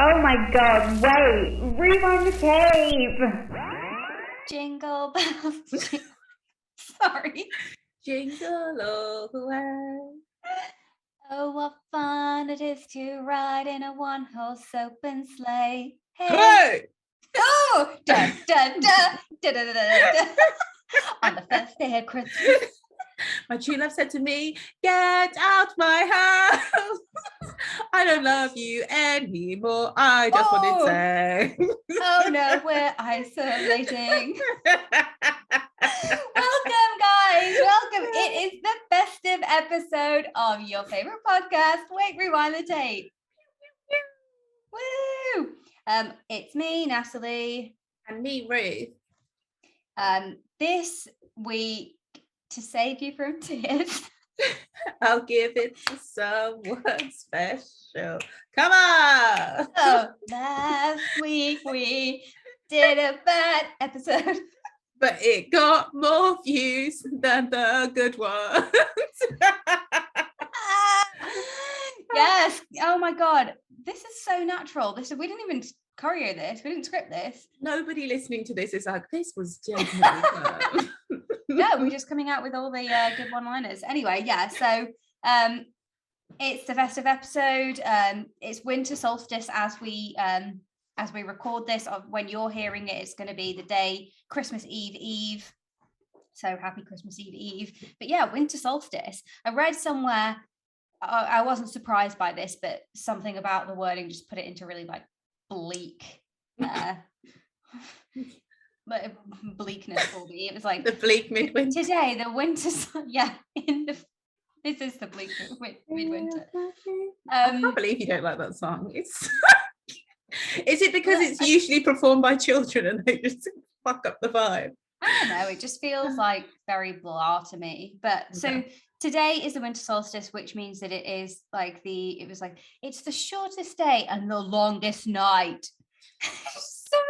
Oh my god, wait, rewind the tape. Jingle bells. Sorry. Jingle all the way. Oh, what fun it is to ride in a one-horse open sleigh. Hey! Oh! Da, da, da, da, da, da, da. On the first day of Christmas. My true love said to me, get out my house. I don't love you anymore. I just wanted to say. Oh no, we're isolating. Welcome, guys. Welcome. It is the festive episode of your favorite podcast, Wait, Rewind the Tape. Woo! It's me, Natalie. And me, Ruth. This week, to save you from tears, I'll give it to someone special. Come on. so last week we did a bad episode. But it got more views than the good ones. Yes. Oh my God. This is so natural. We didn't even choreo this. We didn't script this. Nobody listening to this is like, this was genuinely fun. No, we're just coming out with all the good one-liners. Anyway, yeah. So it's the festive episode. It's winter solstice as we record this. When you're hearing it, it's going to be the day Christmas Eve. So happy Christmas Eve. But yeah, winter solstice. I read somewhere, I wasn't surprised by this, but something about the wording just put it into really like bleak bleakness for me. It was like the bleak midwinter. Today, the winter, this is the bleak midwinter. I can't believe you don't like that song. It's is it because it's usually performed by children and they just fuck up the vibe? I don't know. It just feels like very blah to me. But okay. So today is the winter solstice, which means that it's the shortest day and the longest night.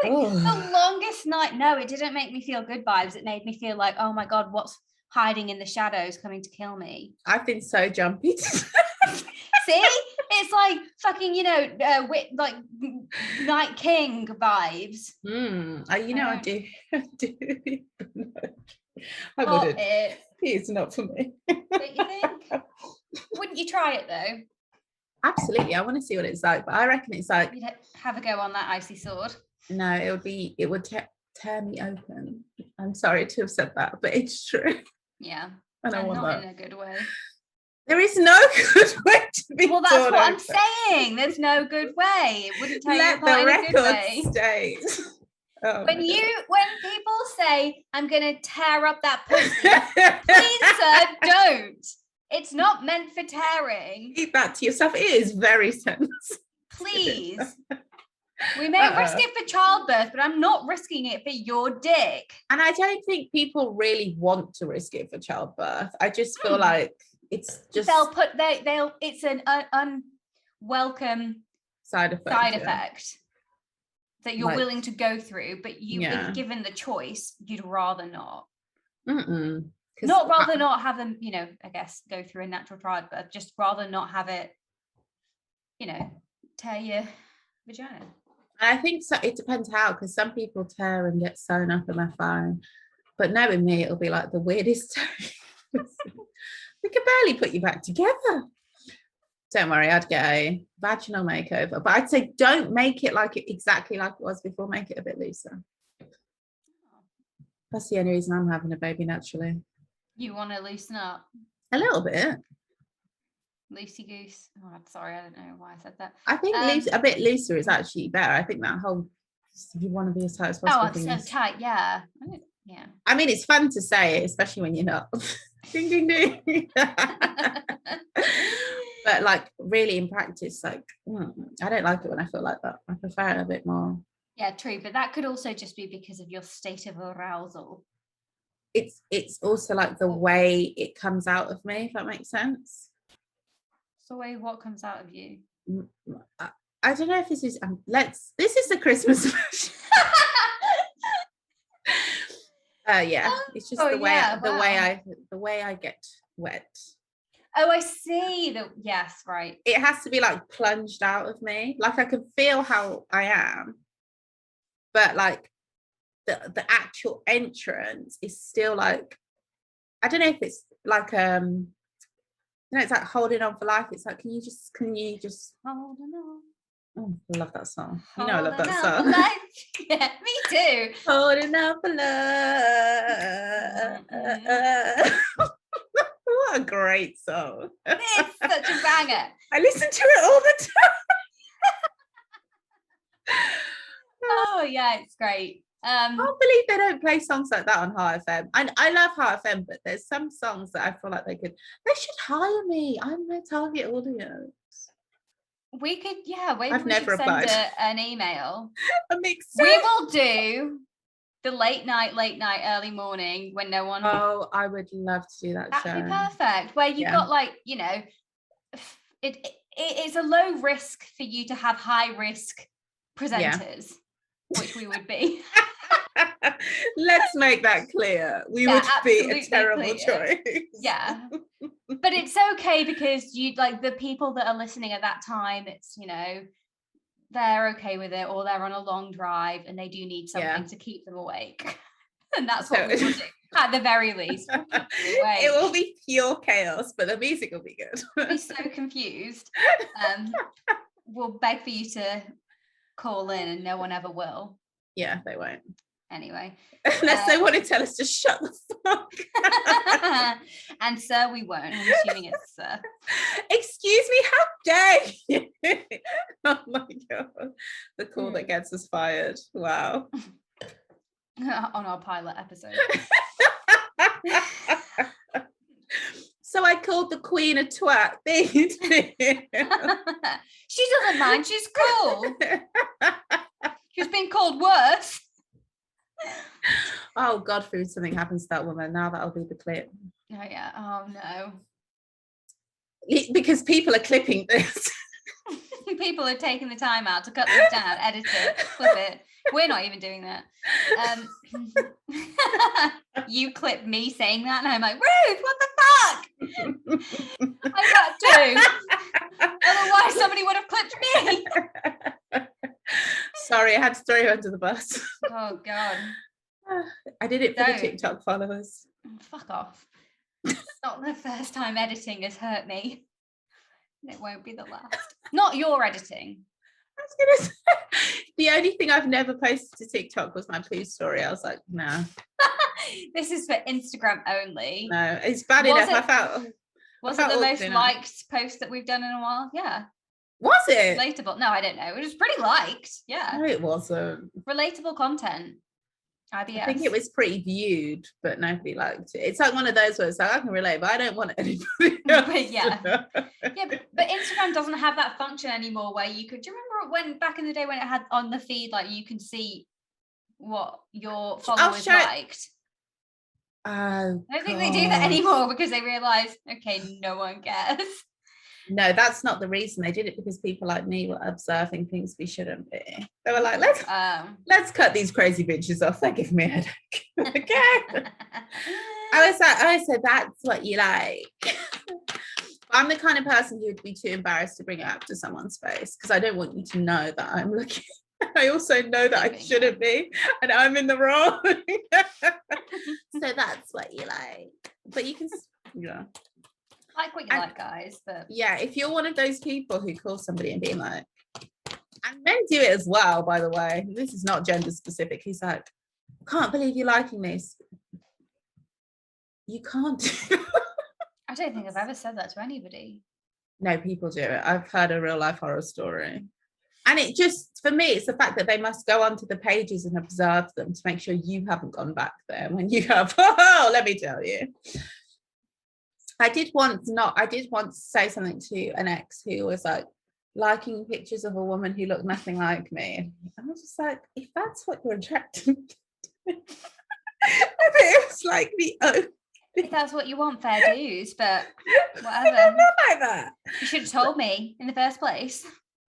The longest night. No, it didn't make me feel good vibes. It made me feel like, oh my God, what's hiding in the shadows coming to kill me? I've been so jumpy. See, it's like fucking, like Night King vibes. I do. I wouldn't. It's not for me. Don't you think? Wouldn't you try it though? Absolutely, I want to see what it's like, but I reckon it's like you'd have a go on that icy sword. No, it would tear me open. I'm sorry to have said that, but it's true. Yeah, and I want not that in a good way. There is no good way to be. Well, that's what I'm saying. There's no good way. It wouldn't tear you apart in a good way. State. Oh when people say I'm gonna tear up that pussy, please, sir, don't. It's not meant for tearing. Keep that to yourself. It is very sensitive. Please. We may risk it for childbirth, but I'm not risking it for your dick. And I don't think people really want to risk it for childbirth. I just feel like it's just it's an unwelcome side effect that you're willing to go through, but if given the choice, you'd rather not. Not have them, I guess, go through a natural childbirth, just rather not have it, tear your vagina. I think so. It depends how, because some people tear and get sewn up and they're fine. But knowing me, it'll be like the weirdest time. We could barely put you back together. Don't worry, I'd get a vaginal makeover. But I'd say don't make it exactly like it was before. Make it a bit looser. That's the only reason I'm having a baby naturally. You want to loosen up? A little bit. Loosey goose. Oh, I'm sorry, I don't know why I said that. I think a bit looser is actually better. I think that whole, you want to be as tight as possible. Oh, I'm so tight, yeah. Yeah. I mean, it's fun to say it, especially when you're not. Ding, ding, ding. But like really in practice, like I don't like it when I feel like that. I prefer it a bit more. Yeah, true. But that could also just be because of your state of arousal. It's also like the way it comes out of me, if that makes sense. So what comes out of you? I don't know if this is this is the Christmas version. It's just the way I get wet. Oh, I see. Yes, right. It has to be like plunged out of me. Like I can feel how I am, but like the actual entrance is still like, I don't know if it's like it's like holding on for life. It's like, can you just Holding on. oh, I love that song. You know I love that Holding on song. for life. Yeah, me too. Holding on for love. What a great song. It's such a banger. I listen to it all the time. Oh yeah, it's great. I can't believe they don't play songs like that on High FM. I love High FM, but there's some songs that I feel like they should hire me. I'm their target audience. We could, yeah, maybe I've we never should send applied. an email. A mix. We will do the late night, early morning when no one. Oh, I would love to do that show. That'd be perfect. Where you've got like, you know, it's a low risk for you to have high risk presenters, which we would be. Let's make that clear. We would be a terrible choice. Yeah. But it's okay because you like the people that are listening at that time, it's, you know, they're okay with it, or they're on a long drive and they do need something to keep them awake. And that's what we will do. At the very least. It will be pure chaos, but the music will be good. I'll be so confused. We'll beg for you to call in and no one ever will. Yeah, they won't. Anyway. Unless they want to tell us to shut the fuck up. And sir, we won't. I'm assuming it's sir. Excuse me, how dare you? Oh my God. The call that gets us fired. Wow. On our pilot episode. So I called the Queen a twat. She doesn't mind, she's cool. She's been called worse. Oh God, food, something happens to that woman. Now that'll be the clip. Oh yeah. Oh no. Because people are clipping this. People are taking the time out to cut this down, edit it, flip it. We're not even doing that. You clip me saying that and I'm like, Ruth, what the fuck? I got to. Otherwise somebody would have clipped me. Sorry, I had to throw you under the bus. Oh God. I did it for the TikTok followers. Fuck off. It's not the first time editing has hurt me. And it won't be the last. Not your editing. I was gonna say, the only thing I've never posted to TikTok was my poo story. I was like, nah. This is for Instagram only. No, it's bad enough. Was it the most liked post that we've done in a while? Yeah. Was it? Relatable. No, I don't know. It was pretty liked. Yeah. No, it wasn't. Relatable content. IBS. I think it was pretty viewed, but nobody liked it. It's like one of those where it's like, I can relate, but I don't want anybody else. But yeah. But Instagram doesn't have that function anymore where you could, do you remember when back in the day when it had on the feed, like you can see what your followers liked? I don't think they do that anymore because they realise, okay, no one cares. No, that's not the reason. They did it because people like me were observing things we shouldn't be. They were like, let's cut these crazy bitches off. They give me a headache. Okay. I said, that's what you like. I'm the kind of person who would be too embarrassed to bring it up to someone's face because I don't want you to know that I'm looking. I also know that I shouldn't be and I'm in the wrong. So that's what you like. But you can, yeah. Like what you like, guys. But yeah, if you're one of those people who call somebody and being like, and men do it as well, by the way. This is not gender specific. He's like, I can't believe you're liking this. You can't do I don't think I've ever said that to anybody. No, people do it. I've heard a real life horror story. And it just, for me, it's the fact that they must go onto the pages and observe them to make sure you haven't gone back there when you have. Oh, let me tell you. I did once say something to an ex who was like liking pictures of a woman who looked nothing like me. I was just like, if that's what you're attracted to, it was like if that's what you want, fair dues, but whatever. Not like that. You should have told me in the first place.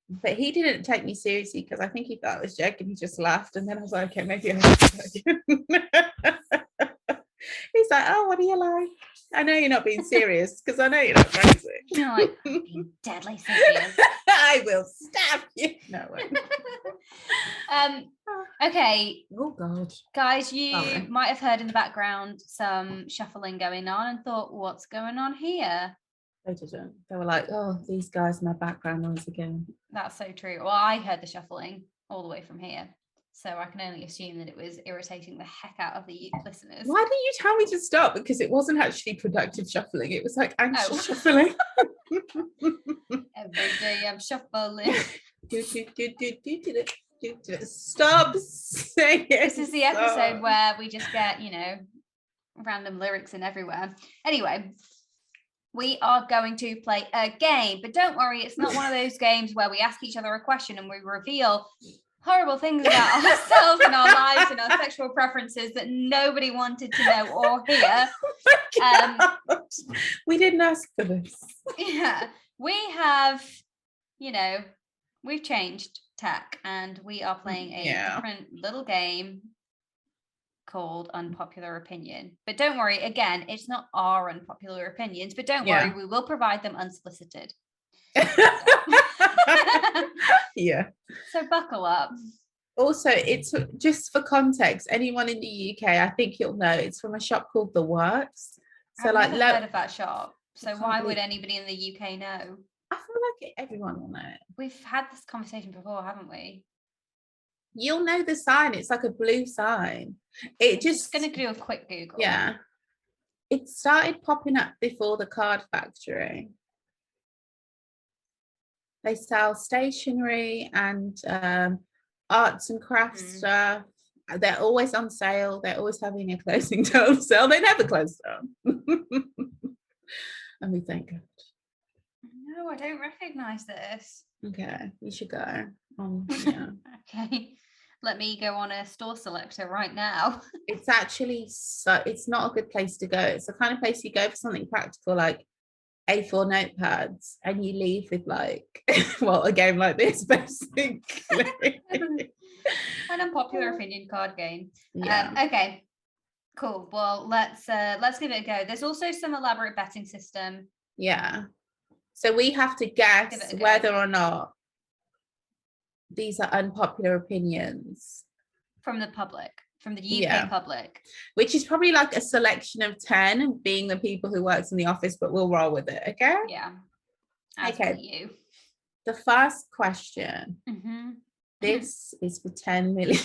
But he didn't take me seriously because I think he thought I was joking. He just laughed, and then I was like, okay, maybe I have to. He always like, oh, what do you like? I know you're not being serious because I know you're not crazy. You're like, I'm being deadly serious. I will stab you. No way. Okay, Oh God. guys, you Sorry. might have heard in the background some shuffling going on and thought, what's going on here? They didn't. They were like, oh, these guys, my background noise again. That's so true. Well, I heard the shuffling all the way from here, so I can only assume that it was irritating the heck out of the listeners. Why didn't you tell me to stop? Because it wasn't actually productive shuffling. It was like anxious Oh. shuffling. Every day I'm shuffling. Stop saying it. This is the episode where we just get, random lyrics in everywhere. Anyway, we are going to play a game, but don't worry, it's not one of those games where we ask each other a question and we reveal horrible things about ourselves and our lives and our sexual preferences that nobody wanted to know or hear. We didn't ask for this. Yeah, we have, we've changed tack and we are playing a different little game called Unpopular Opinion. But don't worry, again, it's not our unpopular opinions, but don't worry, we will provide them unsolicited. Yeah. So buckle up. Also, it's just for context, anyone in the UK, I think you'll know, it's from a shop called The Works. So I've like never heard of that shop. So why would believe- anybody in the UK know? I feel like everyone will know it. We've had this conversation before, haven't we? You'll know the sign. It's like a blue sign. It I'm just going to do a quick Google. Yeah. It started popping up before the Card Factory. They sell stationery and arts and crafts stuff. They're always on sale. They're always having a closing down sale. They never close down. And we thank God. No, I don't recognize this. Okay, you should go. Okay, let me go on a store selector right now. It's actually it's not a good place to go. It's the kind of place you go for something practical like A4 notepads and you leave with like, well, a game like this basically. An unpopular opinion card game. Yeah. Okay, cool. Well, let's give it a go. There's also some elaborate betting system. Yeah. So we have to guess whether or not these are unpopular opinions from the public, from the UK public, which is probably like a selection of 10 being the people who works in the office, but we'll roll with it. Okay. Yeah. Okay. You. The first question. This is for 10 million.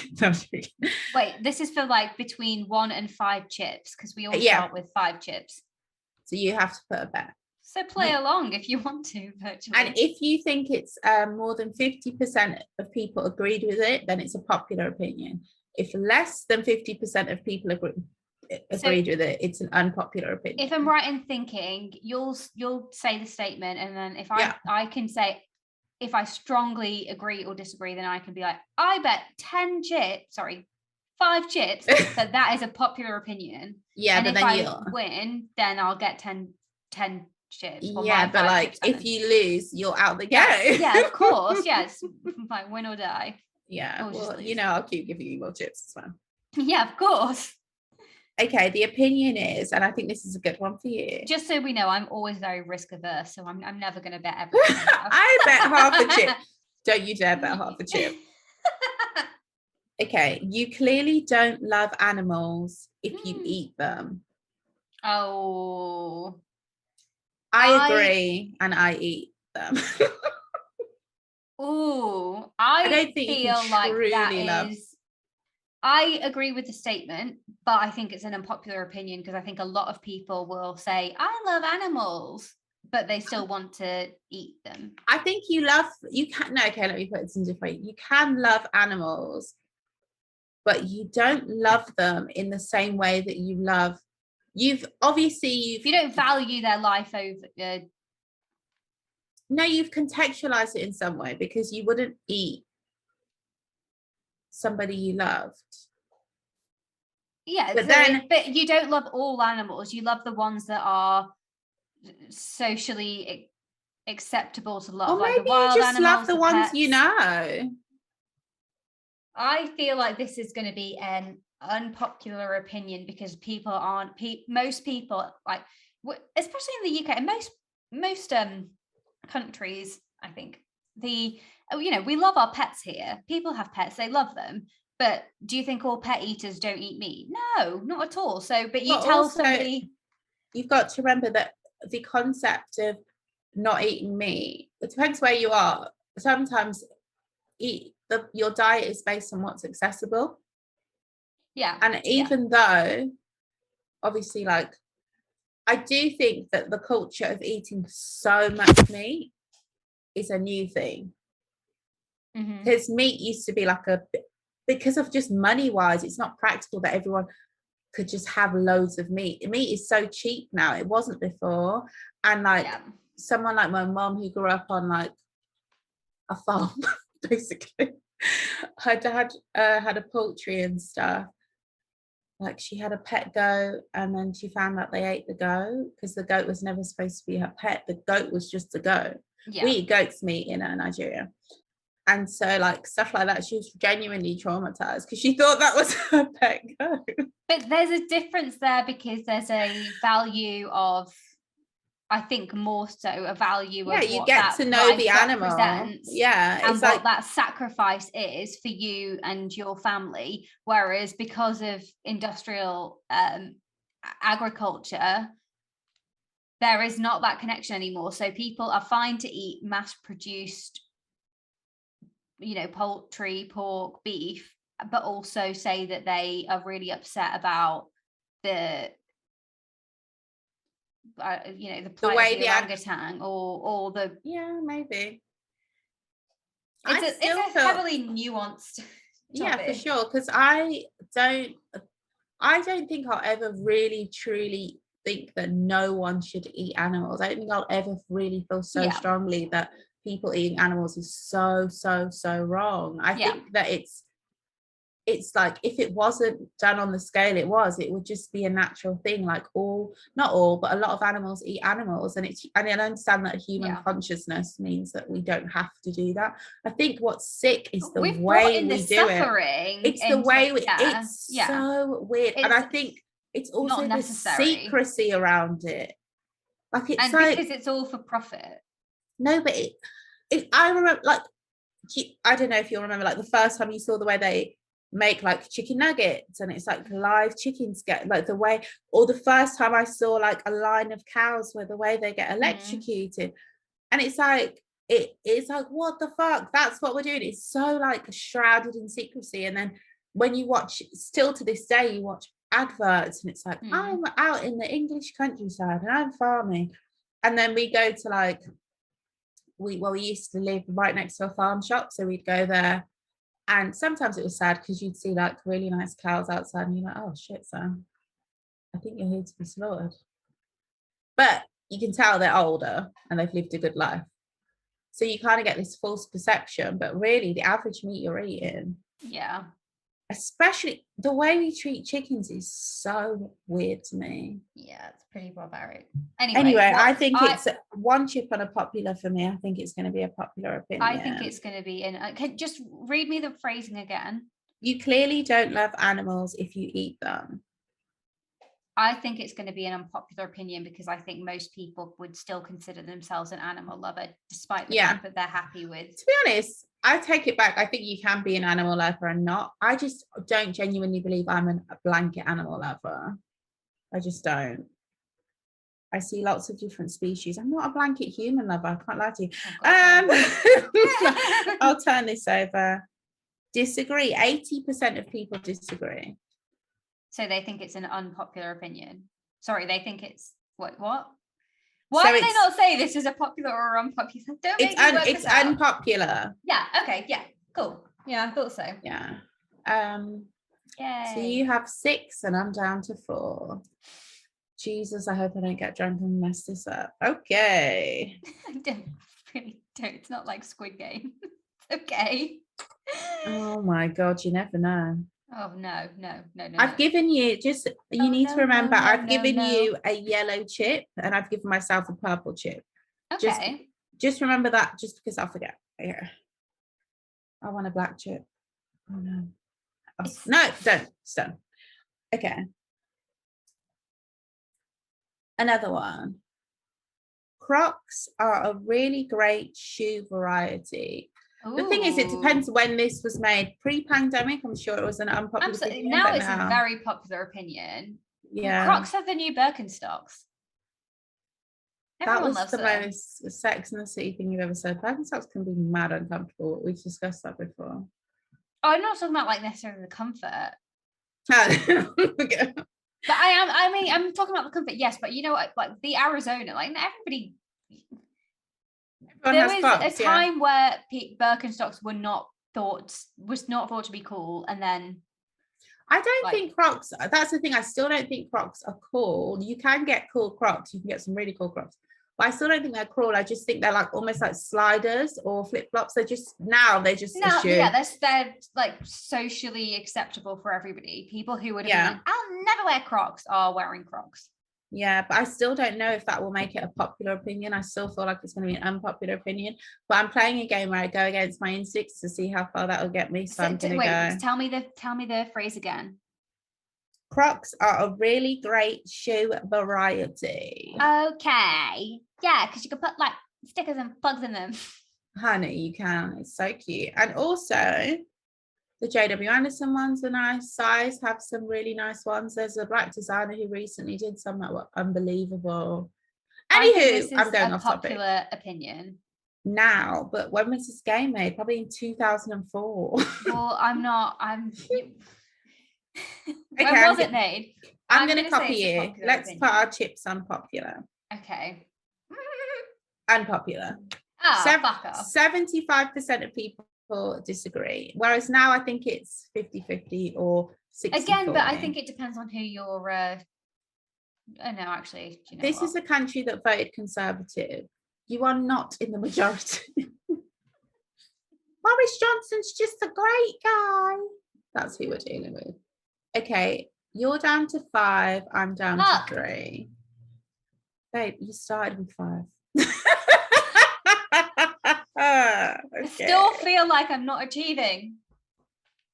Wait, this is for like between 1 and 5 chips because we all start with 5 chips. So you have to put a bet. So play along if you want to, virtually. And if you think it's more than 50% of people agreed with it, then it's a popular opinion. If less than 50% of people agreed with it, it's an unpopular opinion. If I'm right in thinking, you'll say the statement, and then if I can say if I strongly agree or disagree, then I can be like, I bet 5 chips that is a popular opinion. Yeah, and if I win, then I'll get 10 chips. Yeah, but like if you lose, you're out the game. Yeah, of course. Yes, like win or die. Yeah, well, I'll keep giving you more chips as well. Yeah, of course. Okay, the opinion is, and I think this is a good one for you. Just so we know, I'm always very risk averse, so I'm never going to bet everything. I bet half a chip. Don't you dare bet half a chip. Okay, you clearly don't love animals if you eat them. Oh. I agree, and I eat them. Ooh, I don't think feel like that is. I agree with the statement, but I think it's an unpopular opinion because I think a lot of people will say, I love animals, but they still want to eat them. I think let me put it in different way. You can love animals, but you don't love them in the same way that you love. You don't value their life over. No, you've contextualized it in some way because you wouldn't eat somebody you loved. Yeah, but you don't love all animals. You love the ones that are socially acceptable to love. Or maybe the wild you just animals, love the ones pets. You know. I feel like this is going to be an unpopular opinion, because people aren't most people, like especially in the UK and most countries, I think we love our pets here. People have pets, they love them. But do you think all pet eaters don't eat meat? No, not at all. So, but you tell somebody, you've got to remember that the concept of not eating meat, it depends where you are. Sometimes your diet is based on what's accessible. Yeah. And even though, obviously, like, I do think that the culture of eating so much meat is a new thing. Because meat used to be like because of just money wise, it's not practical that everyone could just have loads of meat. Meat is so cheap now. It wasn't before. And like someone like my mom, who grew up on like a farm, basically, her dad had a poultry and stuff. Like, she had a pet goat, and then she found out they ate the goat because the goat was never supposed to be her pet. The goat was just a goat. We eat goat's meat in Nigeria. And so, like, stuff like that, she was genuinely traumatized because she thought that was her pet goat. But there's a difference there, because there's a value of, I think, more so a value of you get to know the animal. Yeah, and what that sacrifice is for you and your family. Whereas because of industrial agriculture, there is not that connection anymore. So people are fine to eat mass-produced, poultry, pork, beef, but also say that they are really upset about the plight way of the orangutan or the maybe it's a heavily nuanced topic. For sure, because I don't think I'll ever really truly think that no one should eat animals. I don't think I'll ever really feel so strongly that people eating animals is so wrong. I think that it's like, if it wasn't done on the scale it would just be a natural thing. Like, not all, but a lot of animals eat animals, and I understand that human consciousness means that we don't have to do that. I think what's sick is the way we do it. It's the way it's so weird, and I think it's also the secrecy around it. Like, it's and like, because it's all for profit. No, but I remember, like, I don't know if you'll remember, like, the first time you saw the way they make like chicken nuggets, and it's like live chickens get, like, the way, or the first time I saw like a line of cows where the way they get electrocuted, and it's like it's like, what the fuck, that's what we're doing. It's so like shrouded in secrecy. And then when you watch, still to this day, you watch adverts and it's like, I'm out in the English countryside and I'm farming, and then we go to like, we used to live right next to a farm shop, so we'd go there. And sometimes it was sad because you'd see like really nice cows outside and you're like, oh shit, Sam, I think you're here to be slaughtered. But you can tell they're older and they've lived a good life. So you kind of get this false perception, but really the average meat you're eating. Yeah. Especially the way we treat chickens is so weird to me. Yeah, it's pretty barbaric. Anyway, I think it's one chip on a popular for me. I think it's going to be a popular opinion. I think it's going to be just read me the phrasing again. You clearly don't love animals if you eat them. I think it's going to be an unpopular opinion, because I think most people would still consider themselves an animal lover, despite the fact that they're happy with. To be honest, I take it back. I think you can be an animal lover and not. I just don't genuinely believe I'm a blanket animal lover. I just don't. I see lots of different species. I'm not a blanket human lover. I can't lie to you. I'll turn this over. Disagree. 80% of people disagree. So they think it's an unpopular opinion. Sorry, they think it's what? Why do they not say this is a popular or unpopular? It's unpopular. Yeah. Okay. Yeah. Cool. Yeah, I thought so. Yeah. Yay. So you have 6 and I'm down to 4. Jesus, I hope I don't get drunk and mess this up. Okay. I don't. It's not like Squid Game. Okay. Oh my God, you never know. Oh no. I've given you you need to remember, I've given you a yellow chip and I've given myself a purple chip. Okay. Just remember that, just because I'll forget. Yeah. I want a black chip. Oh no. No, don't. Okay. Another one. Crocs are a really great shoe variety. The thing is, it depends when this was made. Pre-pandemic, I'm sure it was an unpopular opinion. Now it's a very popular opinion. Yeah. Crocs are the new Birkenstocks. Everyone loves the them. most Sex and the City thing you've ever said. Birkenstocks can be mad uncomfortable. We've discussed that before. Oh, I'm not talking about like necessarily the comfort. Okay. But I'm talking about the comfort, yes, but you know what, like the Arizona, like everybody, there was a time where Birkenstocks was not thought to be cool, and then I don't think Crocs, that's the thing, I still don't think Crocs are cool. You can get cool Crocs, you can get some really cool Crocs, but I still don't think they're cool. I just think they're like almost like sliders or flip-flops. They're just a shoe. Yeah, they're like socially acceptable for everybody. People who would have been like, I'll never wear Crocs, are wearing Crocs. Yeah, but I still don't know if that will make it a popular opinion. I still feel like it's going to be an unpopular opinion. But I'm playing a game where I go against my instincts to see how far that will get me. So I'm going to go. Tell me the phrase again. Crocs are a really great shoe variety. Okay. Yeah, because you can put like stickers and plugs in them. Honey, you can. It's so cute. And also, the JW Anderson ones are nice. Size have some really nice ones. There's a black designer who recently did some that were unbelievable. Anywho, I'm going off topic. Popular opinion now, but when was this game made? Probably in 2004. Well, when was it made? I'm going to copy you. Let's put our chips on popular. Okay. Unpopular. Fuck off. 75% of people disagree, whereas now I think it's 50-50 or 60-40. Again, but I think it depends on who you're oh no, actually, do you know this is a country that voted Conservative. You are not in the majority. Boris Johnson's just a great guy. That's who we're dealing with. Okay, you're down to 5, I'm down to 3. Babe, you started with 5. I still feel like I'm not achieving.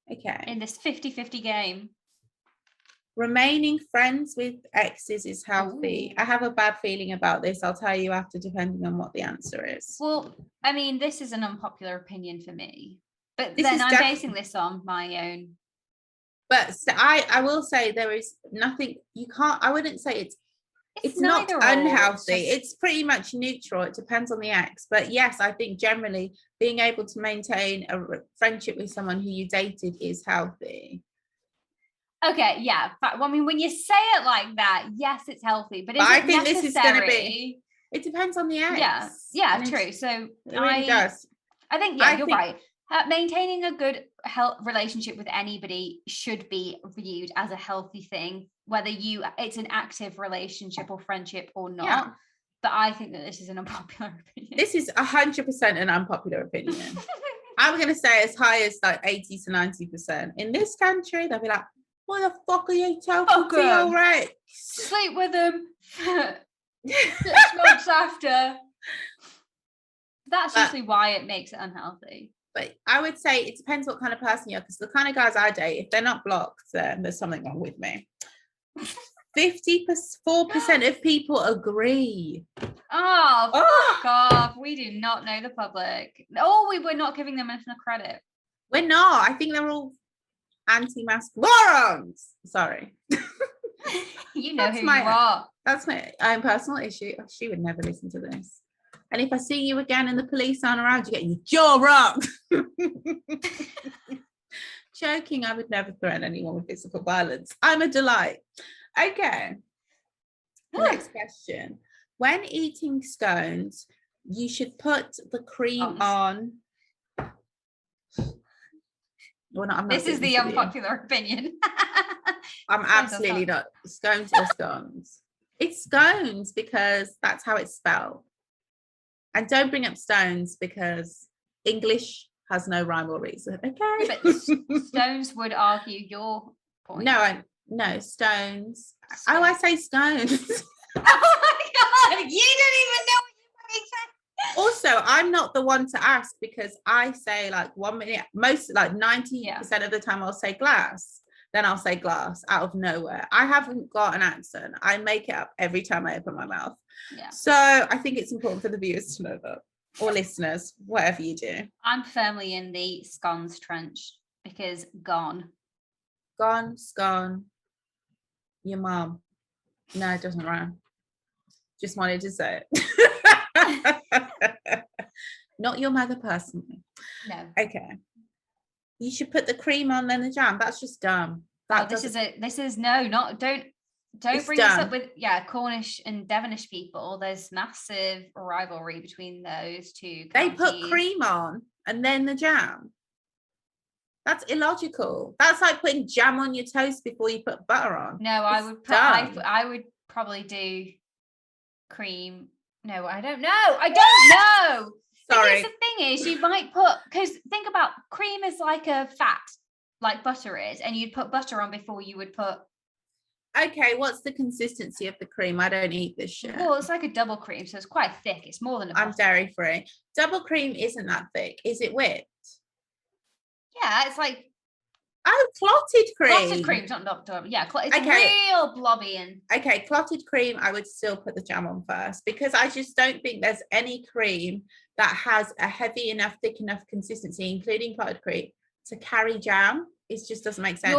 Okay. In this 50-50 game. Remaining friends with exes is healthy. Ooh. I have a bad feeling about this. I'll tell you after, depending on what the answer is. Well, I mean, this is an unpopular opinion for me. But then I'm basing this on my own. But I will say there is nothing, I wouldn't say it's not unhealthy. It's pretty much neutral. It depends on the ex. But yes, I think generally being able to maintain a friendship with someone who you dated is healthy. Okay, yeah. But I mean, when you say it like that, yes, it's healthy. But I think this is going to be. It depends on the ex. Yeah, true. So it really does. I think you're right. Maintaining a good relationship with anybody should be viewed as a healthy thing, whether it's an active relationship or friendship or not. Yeah. But I think that this is an unpopular opinion. This is 100% an unpopular opinion. I'm going to say as high as like 80 to 90%. In this country, they'll be like, "What the fuck are you talking to your Rex? Sleep with them. 6 months after." That's usually why it makes it unhealthy. But I would say it depends what kind of person you are, because the kind of guys I date, if they're not blocked, then there's something wrong with me. 54% of people agree. Oh, fuck off. We do not know the public. We're not giving them enough credit. We're not. I think they're all anti-mask morons. Sorry. You know who you are. That's my own personal issue. She would never listen to this. And if I see you again and the police aren't around, you get your jaw up. Joking, I would never threaten anyone with physical violence. I'm a delight. Okay. Next question. When eating scones, you should put the cream on. Well, this is the unpopular opinion. I'm absolutely not. Scones or scones. It's scones because that's how it's spelled. And don't bring up stones because English has no rhyme or reason. Okay. But stones would argue your point. No, stones. Oh, I say scones. Oh my God. You don't even know what you're saying. Also, I'm not the one to ask because I say like 1 minute, most like 90% of the time I'll say glass. then I'll say glass out of nowhere. I haven't got an accent. I make it up every time I open my mouth. Yeah. So I think it's important for the viewers to know that, or listeners, whatever you do. I'm firmly in the scones trench because gone. Gone, scone, your mum. No, it doesn't rhyme. Just wanted to say it. Not your mother personally. No. Okay. You should put the cream on then the jam. That's just dumb. Don't It's bring this up with Cornish and Devonish people. There's massive rivalry between those two counties. They put cream on and then the jam. That's illogical. That's like putting jam on your toast before you put butter on. No, I would probably do cream. No, I don't know. I don't know. Sorry. Because the thing is, you might put, because think about cream is like a fat, like butter is, and you'd put butter on before you would put. Okay, what's the consistency of the cream? I don't eat this shit. Well, it's like a double cream, so it's quite thick. It's more than a butter. I'm dairy free. Double cream isn't that thick. Is it whipped? Yeah, it's like. Oh, clotted cream. Clotted cream's not double. Yeah, it's real blobby and. Okay, clotted cream, I would still put the jam on first because I just don't think there's any cream that has a heavy enough, thick enough consistency, including clotted cream, to carry jam. It just doesn't make sense.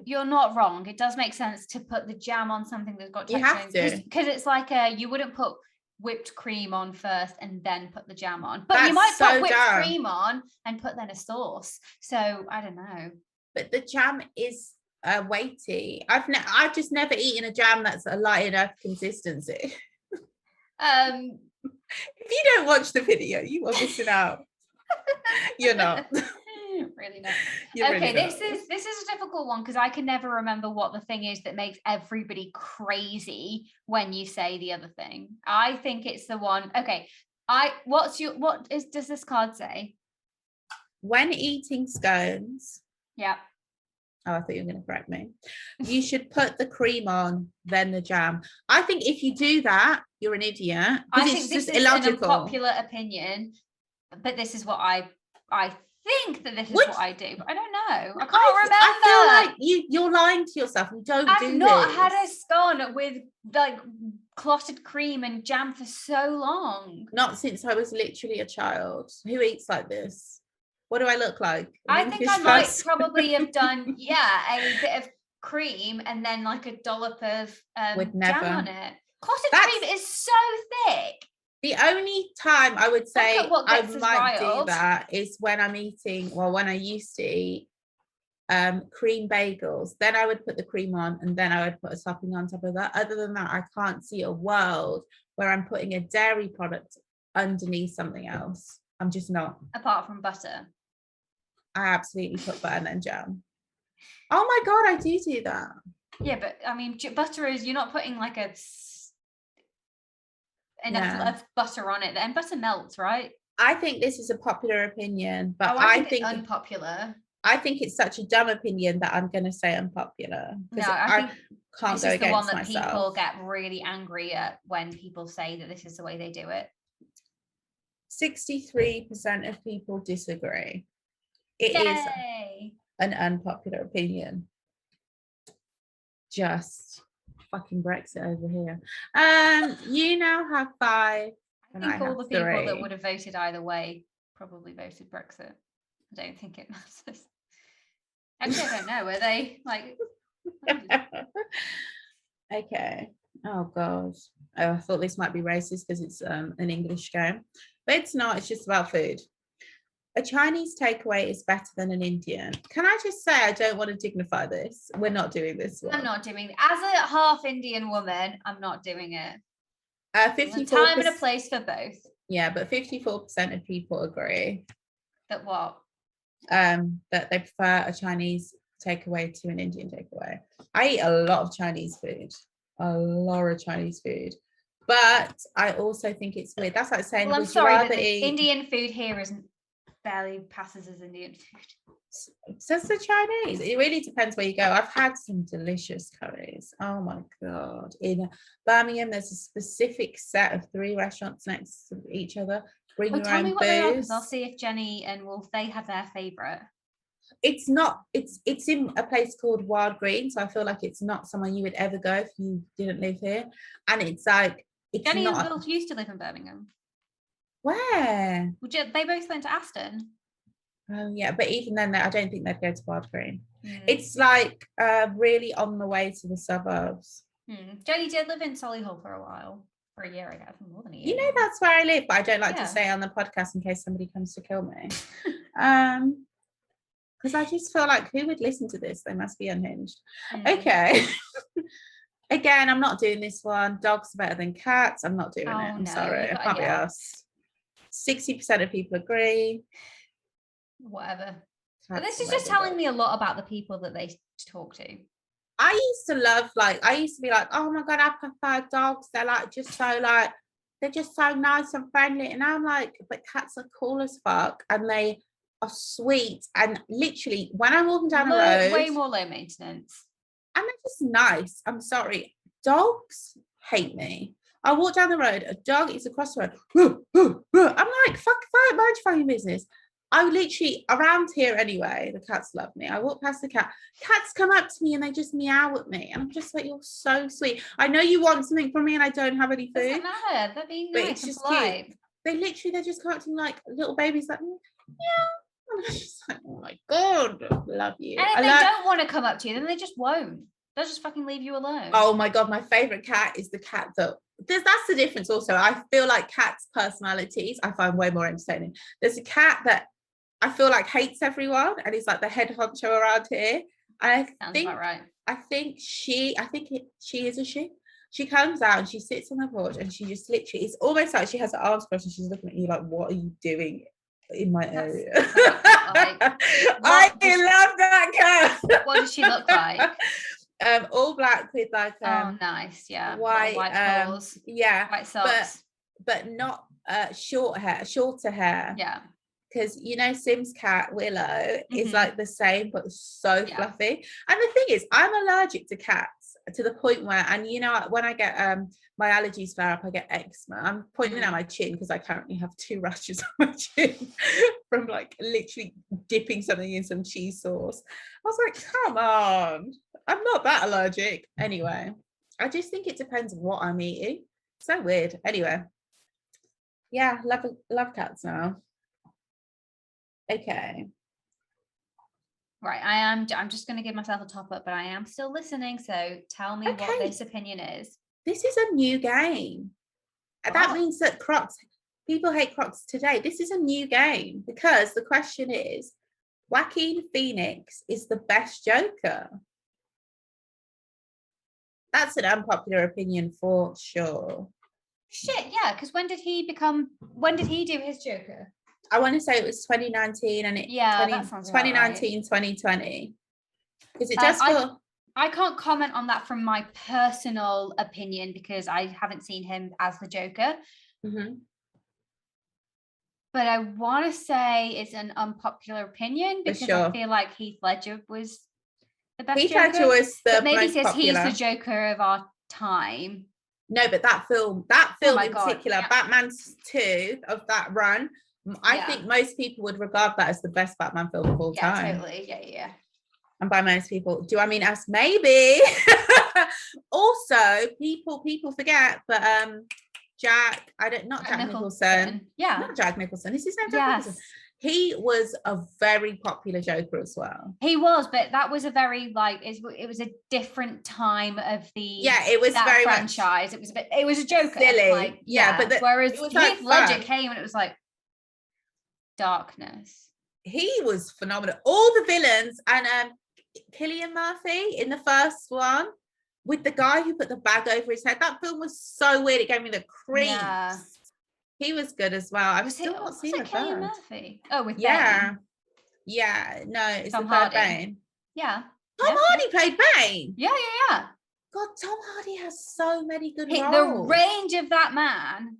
You're not wrong. It does make sense to put the jam on something that's got texture. You have to. Because it's like you wouldn't put whipped cream on first and then put the jam on. But you might put whipped cream on and put then a sauce. So I don't know. But the jam is weighty. I've just never eaten a jam that's a light enough consistency. If you don't watch the video, you are missing out. You're not. Really not. Okay, this is a difficult one because I can never remember what the thing is that makes everybody crazy when you say the other thing. I think it's the one. Okay, does this card say? When eating scones. Yeah. Oh, I thought you were going to correct me. You should put the cream on, then the jam. I think if you do that, you're an idiot. I think this is illogical. An unpopular opinion, but this is what I think that this is what I do, but I don't know. I can't remember. I feel like you're lying to yourself. You don't do this. I've not had a scone with like clotted cream and jam for so long. Not since I was literally a child. Who eats like this? What do I look like? I think I might probably have done, a bit of cream and then like a dollop of jam on it. Clotted cream is so thick. The only time I would say I might do that is when I'm eating, when I used to eat cream bagels. Then I would put the cream on and then I would put a topping on top of that. Other than that, I can't see a world where I'm putting a dairy product underneath something else. I'm just not. Apart from butter. I absolutely put butter and then jam. Oh my God, I do that. Yeah, but I mean, butter is, you're not putting like enough of butter on it, and butter melts, right? I think this is a popular opinion, but I think it's unpopular. I think it's such a dumb opinion that I'm going to say unpopular. No, I think can't this go is against the one that myself. People get really angry at when people say that this is the way they do it. 63% of people disagree. It is an unpopular opinion. Just fucking Brexit over here. You now have 5. I think all the people that would have voted either way probably voted Brexit. I don't think it matters. Actually, I don't know. Were they like? Okay. Oh God. Oh, I thought this might be racist because it's an English game, but it's not. It's just about food. A Chinese takeaway is better than an Indian. Can I just say I don't want to dignify this? We're not doing this one. I'm not doing it. As a half Indian woman, I'm not doing it. 54%. There's a time and a place for both. Yeah, but 54% of people agree. That what? That they prefer a Chinese takeaway to an Indian takeaway. I eat a lot of Chinese food. A lot of Chinese food. But I also think it's weird. That's like saying, I'm sorry, but the Indian food here isn't barely passes as Indian food. So it's the Chinese. It really depends where you go. I've had some delicious curries. Oh my God. In Birmingham, there's a specific set of 3 restaurants next to each other. Bring your tell own me what they are, booze. because I'll see if Jenny and Wolf, they have their favourite. it's not, it's in a place called Wild Green, so I feel like it's not somewhere you would ever go if you didn't live here. And it's like, it's Jenny and not. Will used to live in Birmingham. Where? They both went to Aston. Oh yeah, but even then, I don't think they'd go to Wild Green. Mm. It's like really on the way to the suburbs. Jenny did live in Solihull for a while, for a year, I guess, more than a year. You know, that's where I live, but I don't like to say on the podcast in case somebody comes to kill me. Because I just feel like, who would listen to this? They must be unhinged. Okay. Again, I'm not doing this one. Dogs are better than cats. I'm not doing it. I'm sorry. I can't be asked. 60% of people agree. Whatever. But this is just telling me a lot about the people that they talk to. I used to be like, oh my God, I prefer dogs. They're like, just so like, they're just so nice and friendly. And I'm like, but cats are cool as fuck. And they are sweet. And literally, when I'm walking down the road. Way more low maintenance. And they're just nice. I'm sorry. Dogs hate me. I walk down the road, a dog is across the road. I'm like, fuck, mind your fucking business. I literally, around here anyway, the cats love me. I walk past the cat. Cats come up to me and they just meow at me. And I'm just like, you're so sweet. I know you want something from me and I don't have any food. Doesn't matter. They're being nice, it's just polite. Cute. They just come up to me like little babies, like, yeah. And I'm just like, oh my God, love you. And if they don't want to come up to you, then they just won't. They'll just fucking leave you alone. Oh my God, my favorite cat is the cat that, that's the difference also. I feel like cats' personalities I find way more entertaining. There's a cat that I feel like hates everyone and he's like the head honcho around here. And Sounds about right. I think she is a she. She comes out and she sits on the porch and she just literally, it's almost like she has her arms crossed and she's looking at you like, what are you doing in my area? I love that cat. What does she look like? All black with like nice, yeah, white claws, white socks, but not shorter hair, yeah, because you know Sim's cat Willow is like the same but so fluffy. And the thing is, I'm allergic to cats to the point where, and you know, when I get my allergies flare up, I get eczema. I'm pointing at my chin because I currently have 2 rashes on my chin from like literally dipping something in some cheese sauce. I was like, come on, I'm not that allergic. Anyway, I just think it depends on what I'm eating. So weird. Anyway, yeah, love cats now. Okay. Right, I'm just going to give myself a top up, but I am still listening. So tell me what this opinion is. This is a new game. That means that people hate Crocs today. This is a new game because the question is, Joaquin Phoenix is the best Joker. That's an unpopular opinion for sure. Shit, yeah, because when did he do his Joker? I want to say it was 2019 and that sounds 2019, right. 2020. Is it just I can't comment on that from my personal opinion because I haven't seen him as the Joker. Mm-hmm. But I want to say it's an unpopular opinion because I feel like Heath Ledger was the best Joker. Heath Ledger was the most maybe because he's the Joker of our time. No, but that film in particular, Batman 2 of that run, I think most people would regard that as the best Batman film of all time. Yeah, totally. Yeah. And by most people, do I mean us? Maybe. Also, people forget, but Jack Nicholson. Yeah. Not Jack Nicholson. Is his name Jack Nicholson? He was a very popular Joker as well. He was, but that was a very it was a different time of the it was that very franchise. Much it was a Joker. Silly. But whereas Heath Ledger came and it was like darkness. He was phenomenal. All the villains and Cillian Murphy in the first one with the guy who put the bag over his head. That film was so weird. It gave me the creeps. Yeah. He was good as well. I've still not seen it. Cillian Murphy. Oh, with Bane. Yeah. No, it's Tom the third Hardy. Bane. Yeah. Tom Hardy played Bane. Yeah. God, Tom Hardy has so many good roles. The range of that man.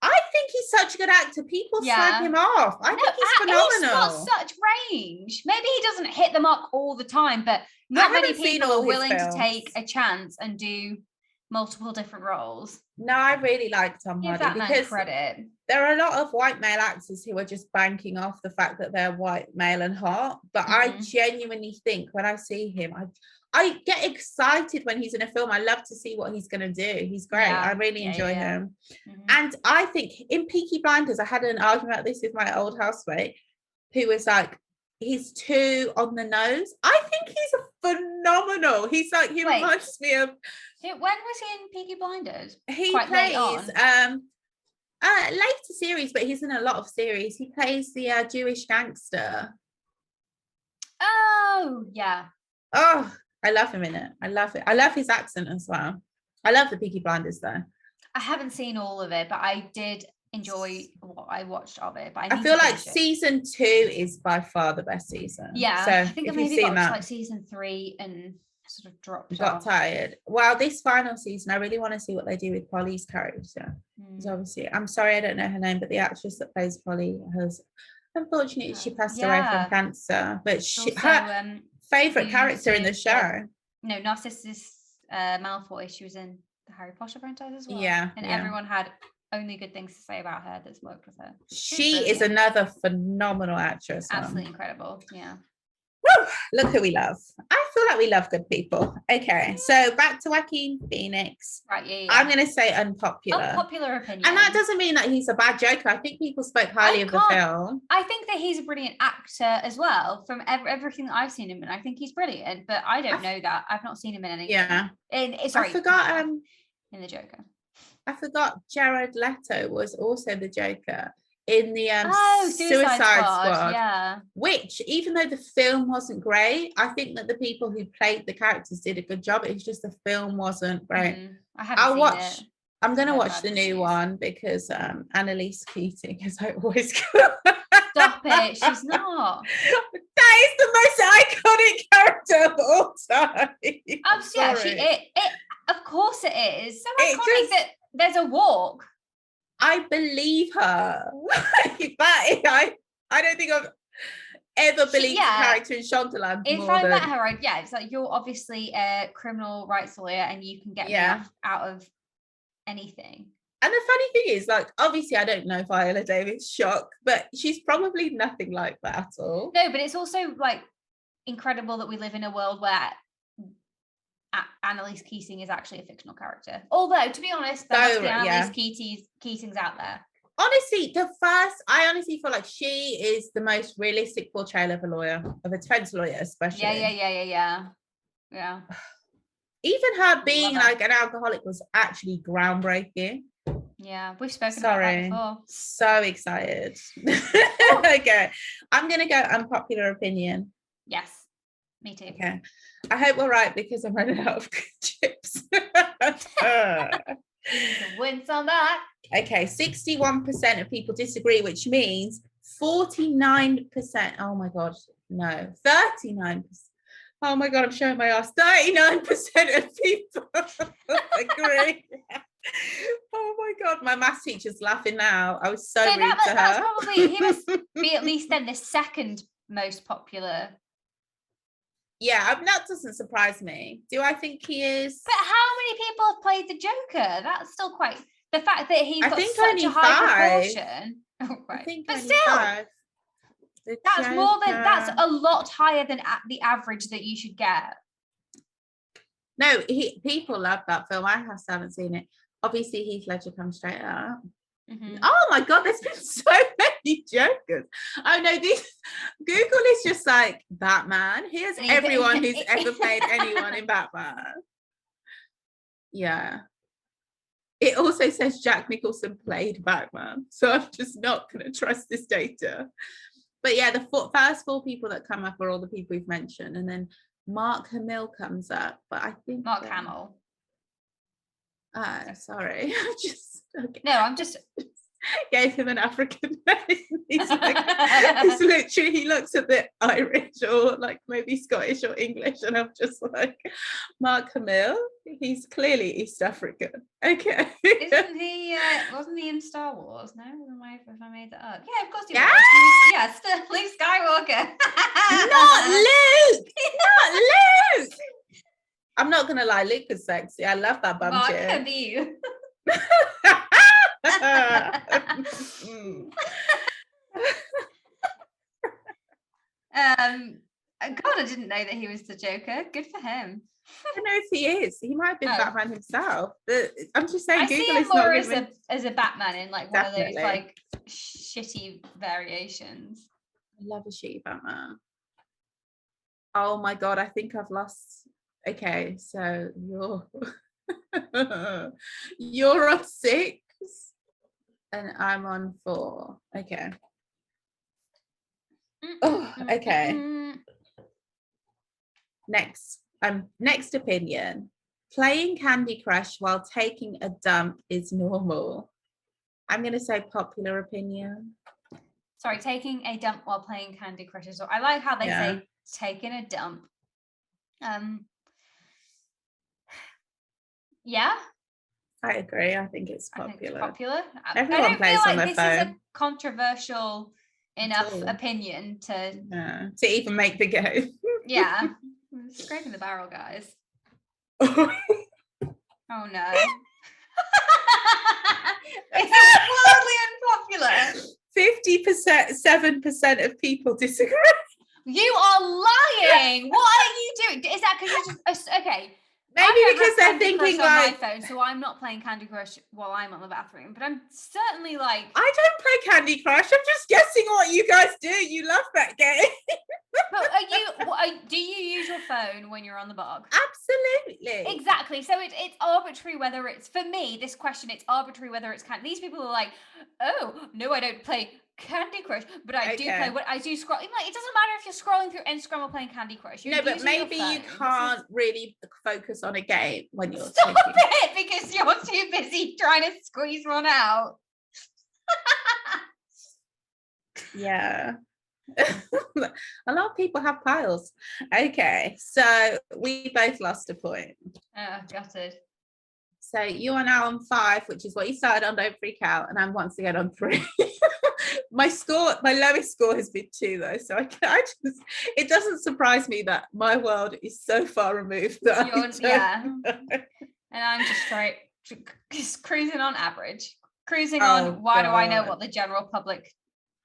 I think he's such a good actor. People slag him off. I think he's phenomenal. He's got such range. Maybe he doesn't hit the mark all the time, but not many people are willing to take a chance and do multiple different roles. No, I really like Tom Give Hardy that man because credit. there are a lot of white male actors who are just banking off the fact that they're white male and hot. But I genuinely think when I see him, I get excited when he's in a film. I love to see what he's going to do. He's great. I really enjoy him. And I think in Peaky Blinders, I had an argument about this with my old housemate who was like, he's too on the nose. I think he's phenomenal. He's like, he reminds me of. When was he in Peaky Blinders? He Quite plays later series, but he's in a lot of series. He plays the Jewish gangster. Oh, yeah. Oh, I love him in it. I love it. I love his accent as well. I love the Peaky Blinders though. I haven't seen all of it, but I did enjoy what I watched of it. But I feel like season 2 is by far the best season. Yeah, so I think I maybe got to like season 3 and sort of dropped got off. tired. Well, this final season, I really want to see what they do with Polly's character. Because obviously, I'm sorry I don't know her name, but the actress that plays Polly has, unfortunately, she passed away from cancer. But her favourite character in the show. Narcissus Malfoy. She was in the Harry Potter franchise as well. Yeah. And everyone had only good things to say about her that's worked with her. She is another phenomenal actress. Absolutely incredible. Yeah. Woo! Look who we love. I feel like we love good people. Okay, so back to Joaquin Phoenix. Right, yeah. I'm going to say unpopular. Unpopular opinion. And that doesn't mean that he's a bad Joker. I think people spoke highly of the film. I think that he's a brilliant actor as well. From everything that I've seen him in, I think he's brilliant. But I don't know that. I've not seen him in anything. Yeah. Sorry. I forgot. In the Joker. I forgot Jared Leto was also the Joker in the Suicide Squad. Yeah. Which, even though the film wasn't great, I think that the people who played the characters did a good job. It's just the film wasn't great. I haven't seen it. I'm going to watch the new one because Annalise Keating is always good. Stop it. She's not. That is the most iconic character of all time. Of course it is. So iconic that there's a walk. I believe her. I don't think I've ever believed the character in Shondaland. If I met her, it's like, you're obviously a criminal rights lawyer and you can get me out of anything. And the funny thing is, like, obviously I don't know Viola Davis, shock, but she's probably nothing like that at all. No, but it's also like incredible that we live in a world where Annalise Keating is actually a fictional character. Although, to be honest, there must be Annalise Keatings out there. Honestly, I honestly feel like she is the most realistic portrayal of a lawyer, of a defense lawyer, especially. Yeah. Even her being like an alcoholic was actually groundbreaking. Yeah, we've spoken about that before. So excited. Okay, I'm gonna go unpopular opinion. Yes, me too. Okay, I hope we're right because I'm running out of chips. Wins on that. Okay, 61% of people disagree, which means 49%. Oh my god, no, 39%. Oh my god, I'm showing my ass. 39% of people agree. Oh my god, my maths teacher's laughing now. I was so rude to her. That's probably, he must be at least then the second most popular. Yeah, that doesn't surprise me. Do I think he is? But how many people have played the Joker? That's still quite the fact that he's got such a high proportion. Oh, right. But still, that's a lot higher than the average that you should get. No, people love that film. I haven't seen it. Obviously, Heath Ledger comes straight up. Mm-hmm. Oh my god, there's been so many Jokers. Oh no, Google is just like Batman. Here's everyone who's ever played anyone in Batman. Yeah. It also says Jack Nicholson played Batman, so I'm just not going to trust this data. But yeah, the first 4 people that come up are all the people we've mentioned, and then Mark Hamill comes up, but I think Mark Hamill. Sorry. I'm just gave him an African name. He's like, literally, he looks a bit Irish or like maybe Scottish or English, and I'm just like, Mark Hamill, he's clearly East African. Okay. Isn't he? Wasn't he in Star Wars? No, if I made that up. Yeah, of course he was. Yeah, still Luke Skywalker. Not Luke. Not Luke. I'm not gonna lie, Luca's sexy. I love that bum Vodka chip. view. God, I didn't know that he was the Joker. Good for him. I don't know if he is. He might have been Batman himself. I'm just saying, I Google see him is not more giving... as a Batman in like one of those Definitely. like shitty variations. I love a shitty Batman. Oh my god, I think I've lost. Okay, so you're on 6 and I'm on 4. Okay. Oh, okay. Next opinion. Playing Candy Crush while taking a dump is normal. I'm going to say popular opinion. Sorry, taking a dump while playing Candy Crush as well. I like how they say taking a dump. Yeah. I agree. I think it's popular. I think it's popular. Everyone I don't plays feel on like their this phone. is a controversial enough opinion to even make the game. Yeah. I'm scraping the barrel, guys. Oh no. It's wildly unpopular. 7% of people disagree. You are lying. What are you doing? Is that because you're just okay? Maybe because they're thinking like, on my phone, so I'm not playing Candy Crush while I'm on the bathroom. But I'm certainly like, I don't play Candy Crush. I'm just guessing what you guys do. You love that game. But do you use your phone when you're on the bog? Absolutely. Exactly. So it's arbitrary whether it's, for me, this question, it's arbitrary whether it's these people are like, oh no, I don't play Candy Crush, but I do play what I do scroll. Like, it doesn't matter if you're scrolling through Instagram or playing Candy Crush. You're but maybe you can't really focus on a game when you're Stop it, because you're too busy trying to squeeze one out. Yeah. A lot of people have piles. Okay, so we both lost a point. Oh, gutted. So you are now on 5, which is what you started on. Don't freak out. And I'm once again on 3. My lowest score has been 2 though, so it doesn't surprise me that my world is so far removed that and I'm just cruising on average, on why do I know what the general public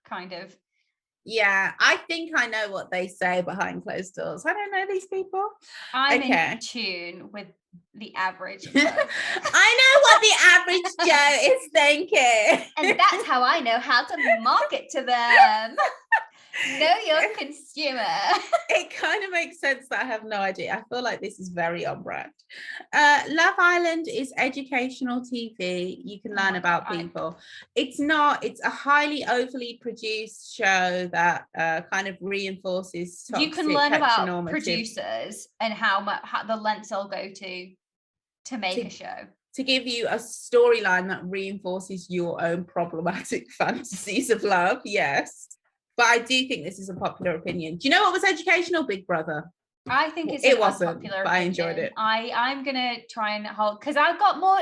kind of. Yeah, I think I know what they say behind closed doors. I don't know these people. I'm in tune with the average Joe. I know what the average Joe is thinking. And that's how I know how to market to them. Know your consumer. It kind of makes sense that I have no idea. I feel like this is very on brand. Love Island is educational TV. You can learn about people. It's a highly overly produced show that kind of reinforces toxic, you can learn about producers and how the lengths they'll go to make a show. To give you a storyline that reinforces your own problematic fantasies of love, yes. But I do think this is a popular opinion. Do you know what was educational? Big Brother. I think it's wasn't, popular but I enjoyed it. I'm gonna try and hold, because I've got more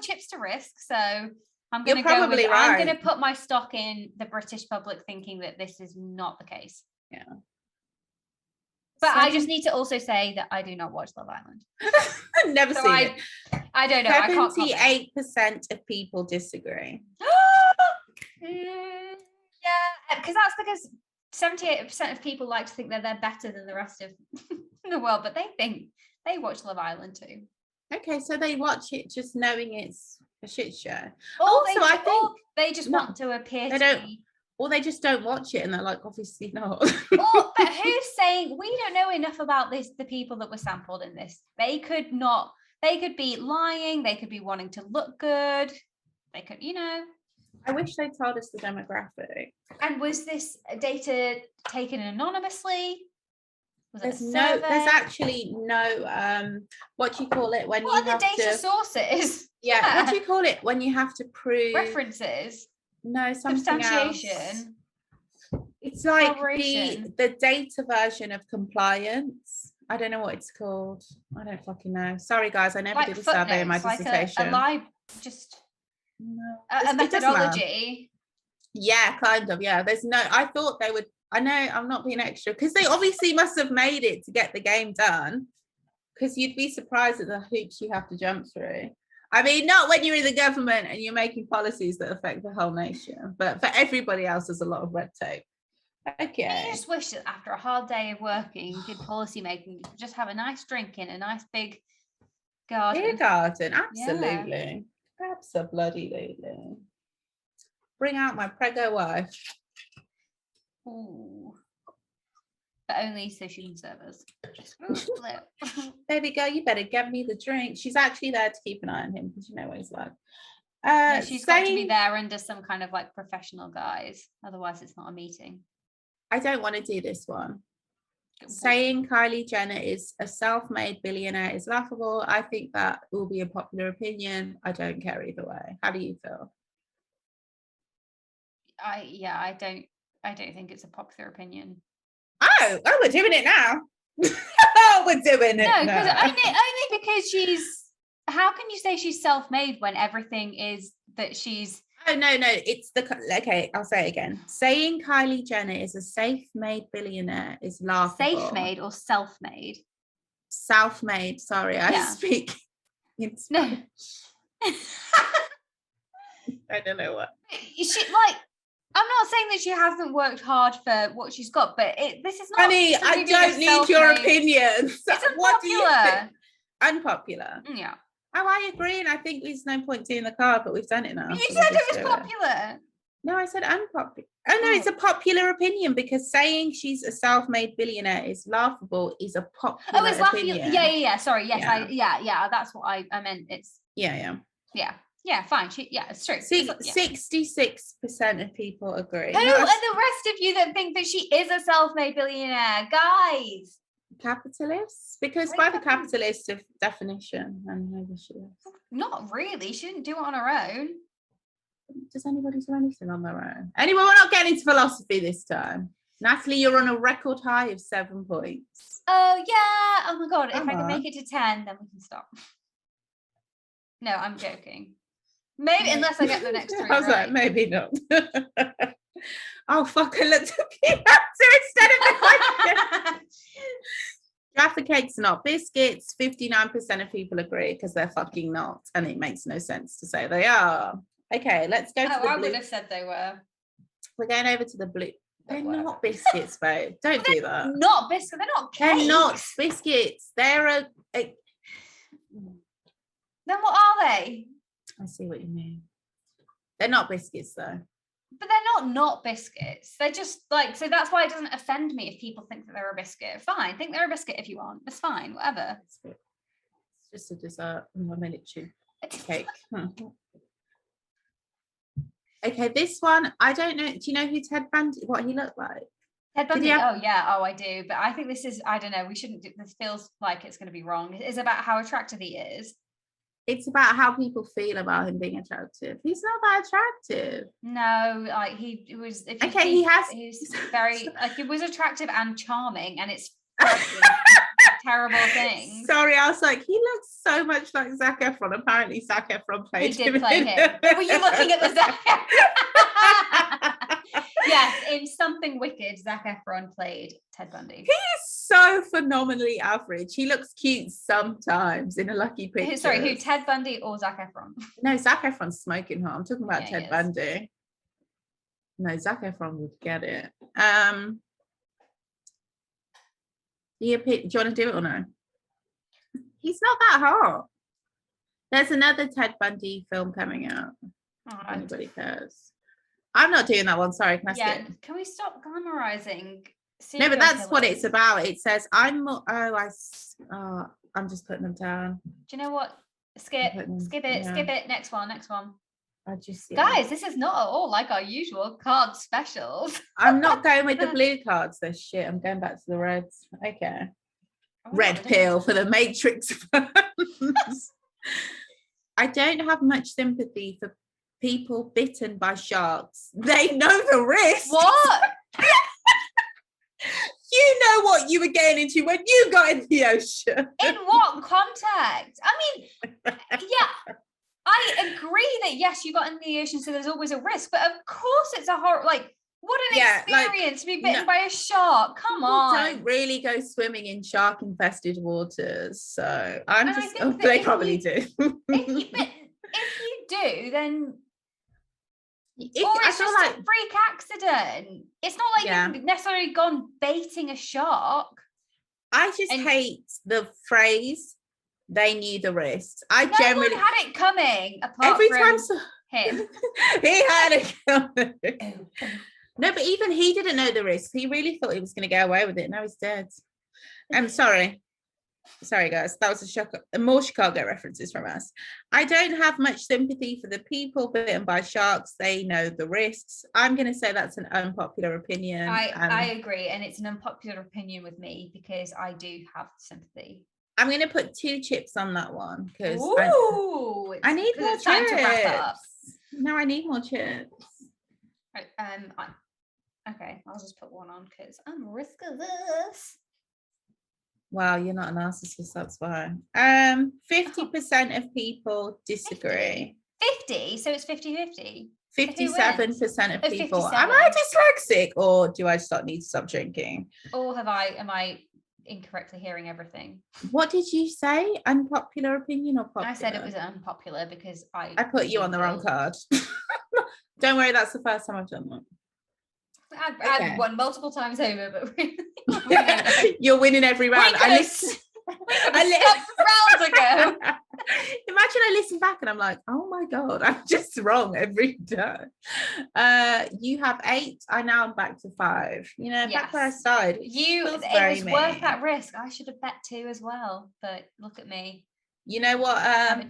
chips to risk. So I'm gonna I'm gonna put my stock in the British public thinking that this is not the case. Yeah. But I just need to also say that I do not watch Love Island. I've never seen it. I don't know. 78% of people disagree. Yeah, because 78% of people like to think that they're better than the rest of the world, but they watch Love Island too. Okay, so they watch it just knowing it's a shit show. I think they just want to appear or they just don't watch it and they're like, obviously not. But who's saying we don't know enough about the people that were sampled in this? They could be lying, they could be wanting to look good, they could, I wish they told us the demographic. And was this data taken anonymously? Was it a survey? There's actually no what do you call it when what are the data sources? Yeah, what do you call it when you have to prove references? No, something substantiation. Else. It's like the data version of compliance. I don't know what it's called. I don't fucking know. Sorry guys, I never did a survey in my dissertation. A methodology. Yeah, kind of. Yeah, I thought they would. I know I'm not being extra because they obviously must have made it to get the game done, because you'd be surprised at the hoops you have to jump through. I mean, not when you're in the government and you're making policies that affect the whole nation, but for everybody else, there's a lot of red tape. Okay. I just wish that after a hard day of working, good policy making, you could just have a nice drink in a nice big garden. Beer garden, absolutely. Absolutely. Bring out my prego wife. Ooh. But only so she can serve us. Baby girl, you better get me the drink. She's actually there to keep an eye on him because you know what he's like. No, she's got to be there under some kind of like professional guise. Otherwise, it's not a meeting. I don't want to do this one. Saying Kylie Jenner is a self-made billionaire is laughable. I think that will be a popular opinion. I don't care either way. How do you feel? I don't think it's a popular opinion. Oh, we're doing it now. Oh, we're doing it. No, now. only because she's. How can you say she's self-made when everything is that she's? Oh no, it's okay. I'll say it again. Saying Kylie Jenner is a safe-made billionaire is laughable. Safe-made or self-made? Self-made. Sorry, I speak in Spanish. No. I don't know what. I'm not saying that she hasn't worked hard for what she's got, but this is not. Honey, I don't need your opinion. It's unpopular. What do you think? Unpopular. Yeah. Oh, I agree, and I think there's no point doing the card, but we've done it now. You so said we'll it was just do popular. No, I said unpopular. Oh no, it's a popular opinion because saying she's a self-made billionaire is laughable is a popular opinion. Yeah. Sorry, yes, yeah. That's what I meant. It's yeah. Fine. It's true. 66% of people agree. Who are the rest of you that think that she is a self-made billionaire, guys? Capitalists, because by the capitalist of definition, and maybe she is. Not really. She didn't do it on her own. Does anybody do anything on their own? Anyway, we're not getting into philosophy this time. Natalie, you're on a record high of 7 points. Oh yeah. Oh my god. Come if I can on. make it to 10, then we can stop. No, I'm joking. Maybe unless I get the next 3 I was right. like, maybe not. Oh fuck, I looked at the answer instead of the question. Jaffa cakes are not biscuits. 59% of people agree because they're fucking not, and it makes no sense to say they are. Okay, let's go to the blue. I would have said they were. We're going over to the blue. They're not biscuits, babe. Don't do that. Not biscuits. They're not cakes. They're not biscuits. They're a. Then what are they? I see what you mean. They're not biscuits, though. But they're not biscuits. They're just like, so that's why it doesn't offend me if people think that they're a biscuit. Fine, think they're a biscuit if you want. It's fine, whatever. It's just a dessert and a miniature cake. Okay, this one, I don't know. Do you know who Ted Bundy, what he looked like? Ted Bundy, I do. But I think this is, I don't know, we shouldn't do, this feels like it's going to be wrong. It's about how attractive he is. It's about how people feel about him being attractive. He's not that attractive. No, like he was. He's very like he was attractive and charming, and it's terrible things. Sorry, I was like, he looks so much like Zac Efron. Apparently, Zac Efron played him. He did play him. Were you looking at the Zac Efron? Yes, in Something Wicked, Zac Efron played Ted Bundy. He is so phenomenally average. He looks cute sometimes in a lucky picture. Sorry, who, Ted Bundy or Zac Efron? No, Zac Efron's smoking hot. I'm talking about Ted Bundy. No, Zac Efron would get it. Do you want to do it or no? He's not that hot. There's another Ted Bundy film coming out. If anybody cares. I'm not doing that one. Sorry, can I skip? Can we stop glamorizing? No, but that's what it's about. It says I'm just putting them down. Do you know what? Skip it. Next one. Guys, this is not at all like our usual card specials. I'm not going with the blue cards. They're shit. I'm going back to the reds. Okay. Red pill for the Matrix fans. I don't have much sympathy for people bitten by sharks. They know the risk. What? You know what you were getting into when you got in the ocean. In what context? I mean, yeah, I agree that yes, you got in the ocean, so there's always a risk. But of course, it's a horror. Like What an Yeah, like, experience to be bitten by a shark. Come on. Don't really go swimming in shark infested waters. So I'm And I just, think that they if probably you- do. If you do, then or I it's feel just like, a freak accident. It's not like Yeah. you've necessarily gone baiting a shark. I just And- hate the phrase, they knew the risks. I No generally, one had it coming apart every from time him. he had it coming. Oh. No, but even he didn't know the risks. He really thought he was going to get away with it. Now he's dead. I'm sorry. Sorry, guys. That was more Chicago references from us. I don't have much sympathy for the people bitten by sharks. They know the risks. I'm going to say that's an unpopular opinion. I agree. And it's an unpopular opinion with me because I do have sympathy. I'm going to put 2 chips on that one because I need more chips. Time to wrap up. No, I need more chips. Okay, I'll just put 1 on because I'm risk averse. Wow, you're not a narcissist, that's fine. 50% of people disagree. 50, so it's 50-50. 57% of Oh, people. 57. Am I dyslexic or do I need to stop drinking? Or am I incorrectly hearing everything? What did you say? Unpopular opinion or popular? I said it was unpopular because I put you on the wrong card. Don't worry, that's the first time I've done that. I've won multiple times over, but you're winning every round. I stopped rounds ago. Imagine I listen back and I'm like, oh my god, I'm just wrong every time. You have 8. I now am back to 5. You know, back where I started. It was worth that risk. I should have bet 2 as well, but look at me. You know what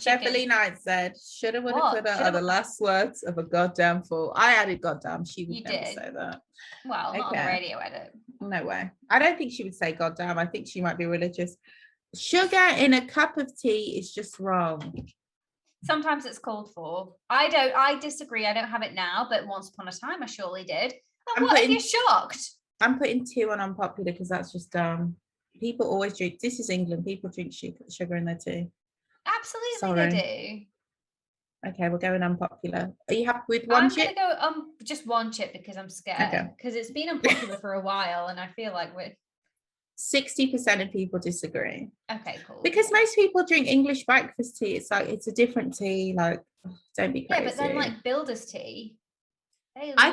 Beverly Knight said? Shoulda, woulda, coulda are the last words of a goddamn fool. I added goddamn. She would never say that. Well, not on the radio edit. No way. I don't think she would say goddamn. I think she might be religious. Sugar in a cup of tea is just wrong. Sometimes it's called for. I disagree. I don't have it now, but once upon a time I surely did. And what if you're shocked? I'm putting 2 on unpopular because that's just dumb. People always drink. This is England. People drink sugar in their tea. Absolutely, they do. Okay, we're going unpopular. Are you happy with 1 chip? I'm gonna go just 1 chip because I'm scared. Because it's been unpopular for a while, and I feel like we're 60% of people disagree. Okay, cool. Because most people drink English breakfast tea. It's like it's a different tea. Like, don't be crazy. Yeah, but then like builder's tea. I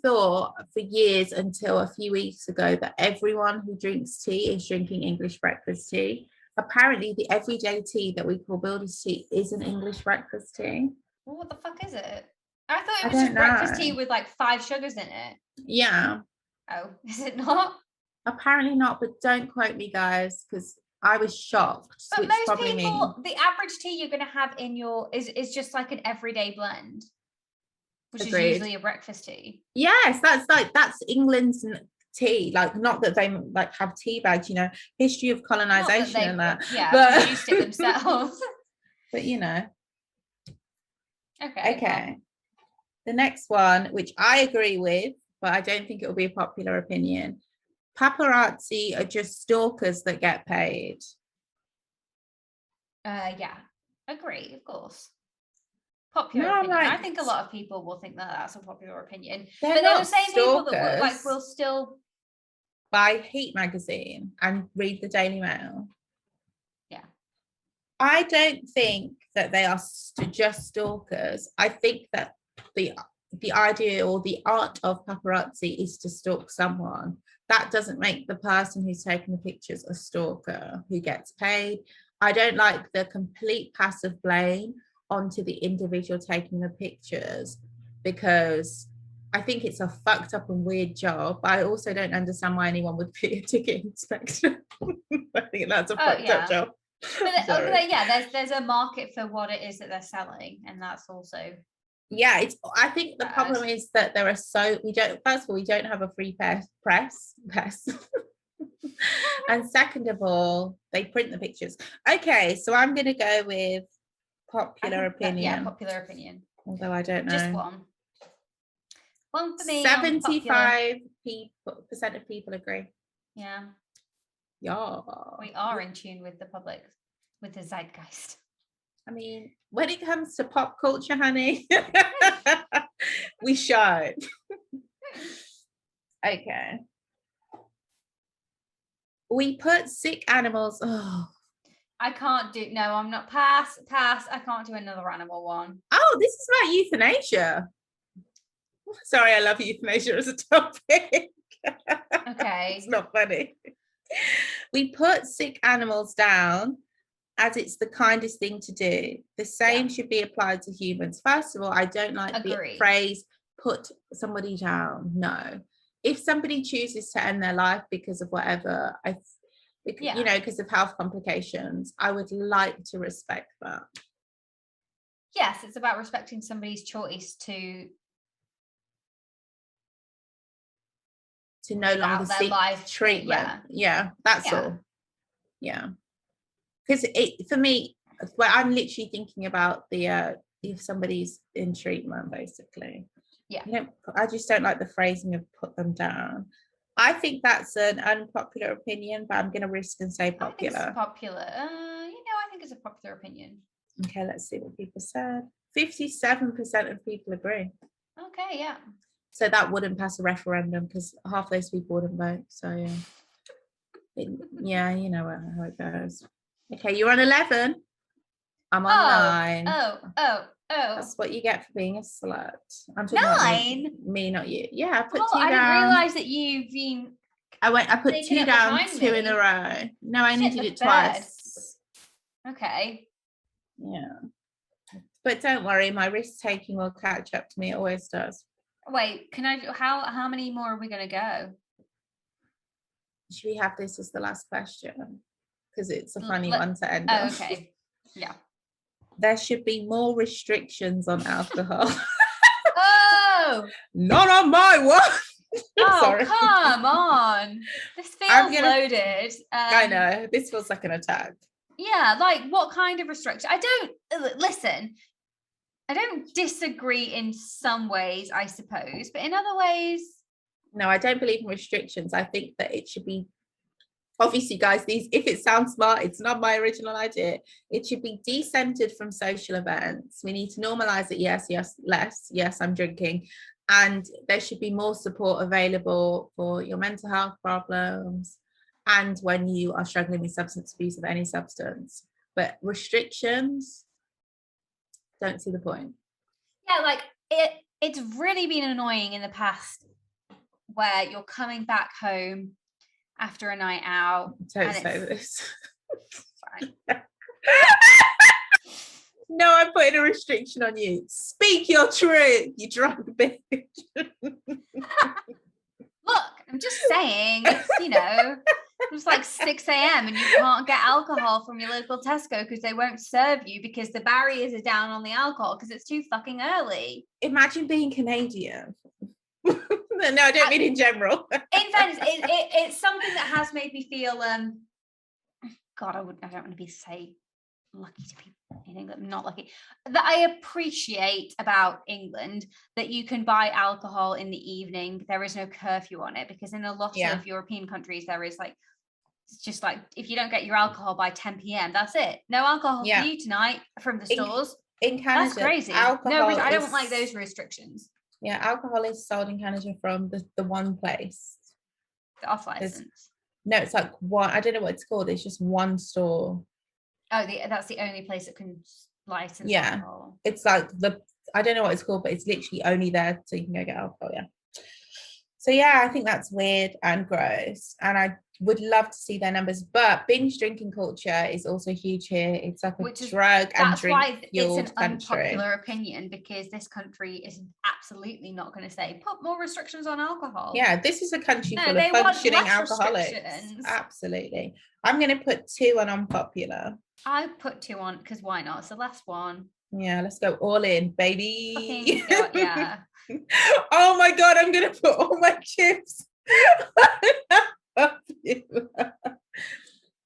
thought for years until a few weeks ago that everyone who drinks tea is drinking English breakfast tea. Apparently, the everyday tea that we call builder's tea is an English breakfast tea. Well, what the fuck is it? I thought it was just breakfast tea with like 5 sugars in it. Yeah. Oh, is it not? Apparently not, but don't quote me, guys, because I was shocked. But most people, the average tea you're going to have in your is just like an everyday blend, which is usually a breakfast tea. Yes, that's England's tea. Like, not that they like have tea bags, you know, history of colonization and that. Yeah, but produced it themselves. But you know. Okay. Well. The next one, which I agree with, but I don't think it will be a popular opinion. Paparazzi are just stalkers that get paid. Yeah, agree, of course. Popular opinion. I think a lot of people will think that that's a popular opinion. But they're the same people that will still buy Heat magazine and read the Daily Mail. Yeah. I don't think that they are just stalkers. I think that the idea or the art of paparazzi is to stalk someone. That doesn't make the person who's taking the pictures a stalker who gets paid. I don't like the complete passive blame onto the individual taking the pictures because I think it's a fucked up and weird job. I also don't understand why anyone would be a ticket inspector. I think that's a fucked up job. But there's a market for what it is that they're selling, and that's also I think the problem is that we don't have a free press. And second of all, they print the pictures. Okay, so I'm gonna go with popular opinion. Popular opinion. Although I don't know. Just one. One for me. 75% of people agree. Yeah. Yeah. We are in tune with the public, with the zeitgeist. I mean, when it comes to pop culture, honey, We should. Okay. We put sick animals. Oh. I can't do. No, I'm not. Pass. I can't do another animal one. Oh, this is about euthanasia. Sorry, I love euthanasia as a topic. Okay. It's not funny. We put sick animals down as it's the kindest thing to do. The same should be applied to humans. First of all, I don't like the phrase put somebody down. No. If somebody chooses to end their life because of whatever, because of health complications, I would like to respect that. Yes, it's about respecting somebody's choice to no longer seek treatment. Yeah, that's all. Yeah. Because for me, well, I'm literally thinking about the if somebody's in treatment, basically. Yeah. I just don't like the phrasing of put them down. I think that's an unpopular opinion, but I'm going to risk and say popular. I think it's popular. I think it's a popular opinion. Okay, let's see what people said. 57% of people agree. Okay, yeah. So that wouldn't pass a referendum because half those people wouldn't vote. So yeah, you know how it goes. Okay, you're on 11. I'm on 9. Oh. That's what you get for being a slut. I'm talking 9? about me, not you. Yeah, I put 2 down. I didn't realise that you've been. I put 2 down, 2 in a row. No, I only did it twice. Okay. Yeah. But don't worry, my risk taking will catch up to me. It always does. Wait, can I? How many more are we going to go? Should we have this as the last question? Because it's a funny one to end on. Okay. Yeah. There should be more restrictions on alcohol. Oh! Not on my watch. Oh, sorry. Come on. This feels loaded. I know. This feels like an attack. Yeah, like what kind of restriction? I don't disagree in some ways, I suppose, but in other ways. No, I don't believe in restrictions. I think that it should be, obviously, guys, if it sounds smart, it's not my original idea. It should be decentered from social events. We need to normalize it. Yes, less. Yes, I'm drinking. And there should be more support available for your mental health problems and when you are struggling with substance abuse of any substance. But restrictions, don't see the point. Yeah, like it's really been annoying in the past where you're coming back home after a night out. Don't say this. Fine. No, I'm putting a restriction on you. Speak your truth, you drunk bitch. Look, I'm just saying, it's like 6 a.m. and you can't get alcohol from your local Tesco because they won't serve you because the barriers are down on the alcohol because it's too fucking early. Imagine being Canadian. No, I don't mean in general. In fairness, it's something that has made me feel God, I don't want to be lucky to be in England, not lucky, that I appreciate about England that you can buy alcohol in the evening. There is no curfew on it, because in a lot of European countries there is it's just like, if you don't get your alcohol by 10 p.m, that's it. No alcohol for you tonight from the stores. In Canada, that's crazy. No, I don't like those restrictions. Yeah, alcohol is sold in Canada from the one place. The off license. No, it's like one. I don't know what it's called. It's just one store. Oh, that's the only place that can license alcohol. It's like I don't know what it's called, but it's literally only there so you can go get alcohol. Yeah. So yeah, I think that's weird and gross, and I would love to see their numbers. But binge drinking culture is also huge here. It's like a drug and drink fueled country. That's why it's an unpopular opinion, because this country is absolutely not going to say put more restrictions on alcohol. Yeah, this is a country full of functioning alcoholics. Absolutely. I'm going to put 2 on unpopular. I put 2 on because why not? It's the last one. Yeah, let's go all in, baby. Yeah. Oh my God, I'm going to put all my chips.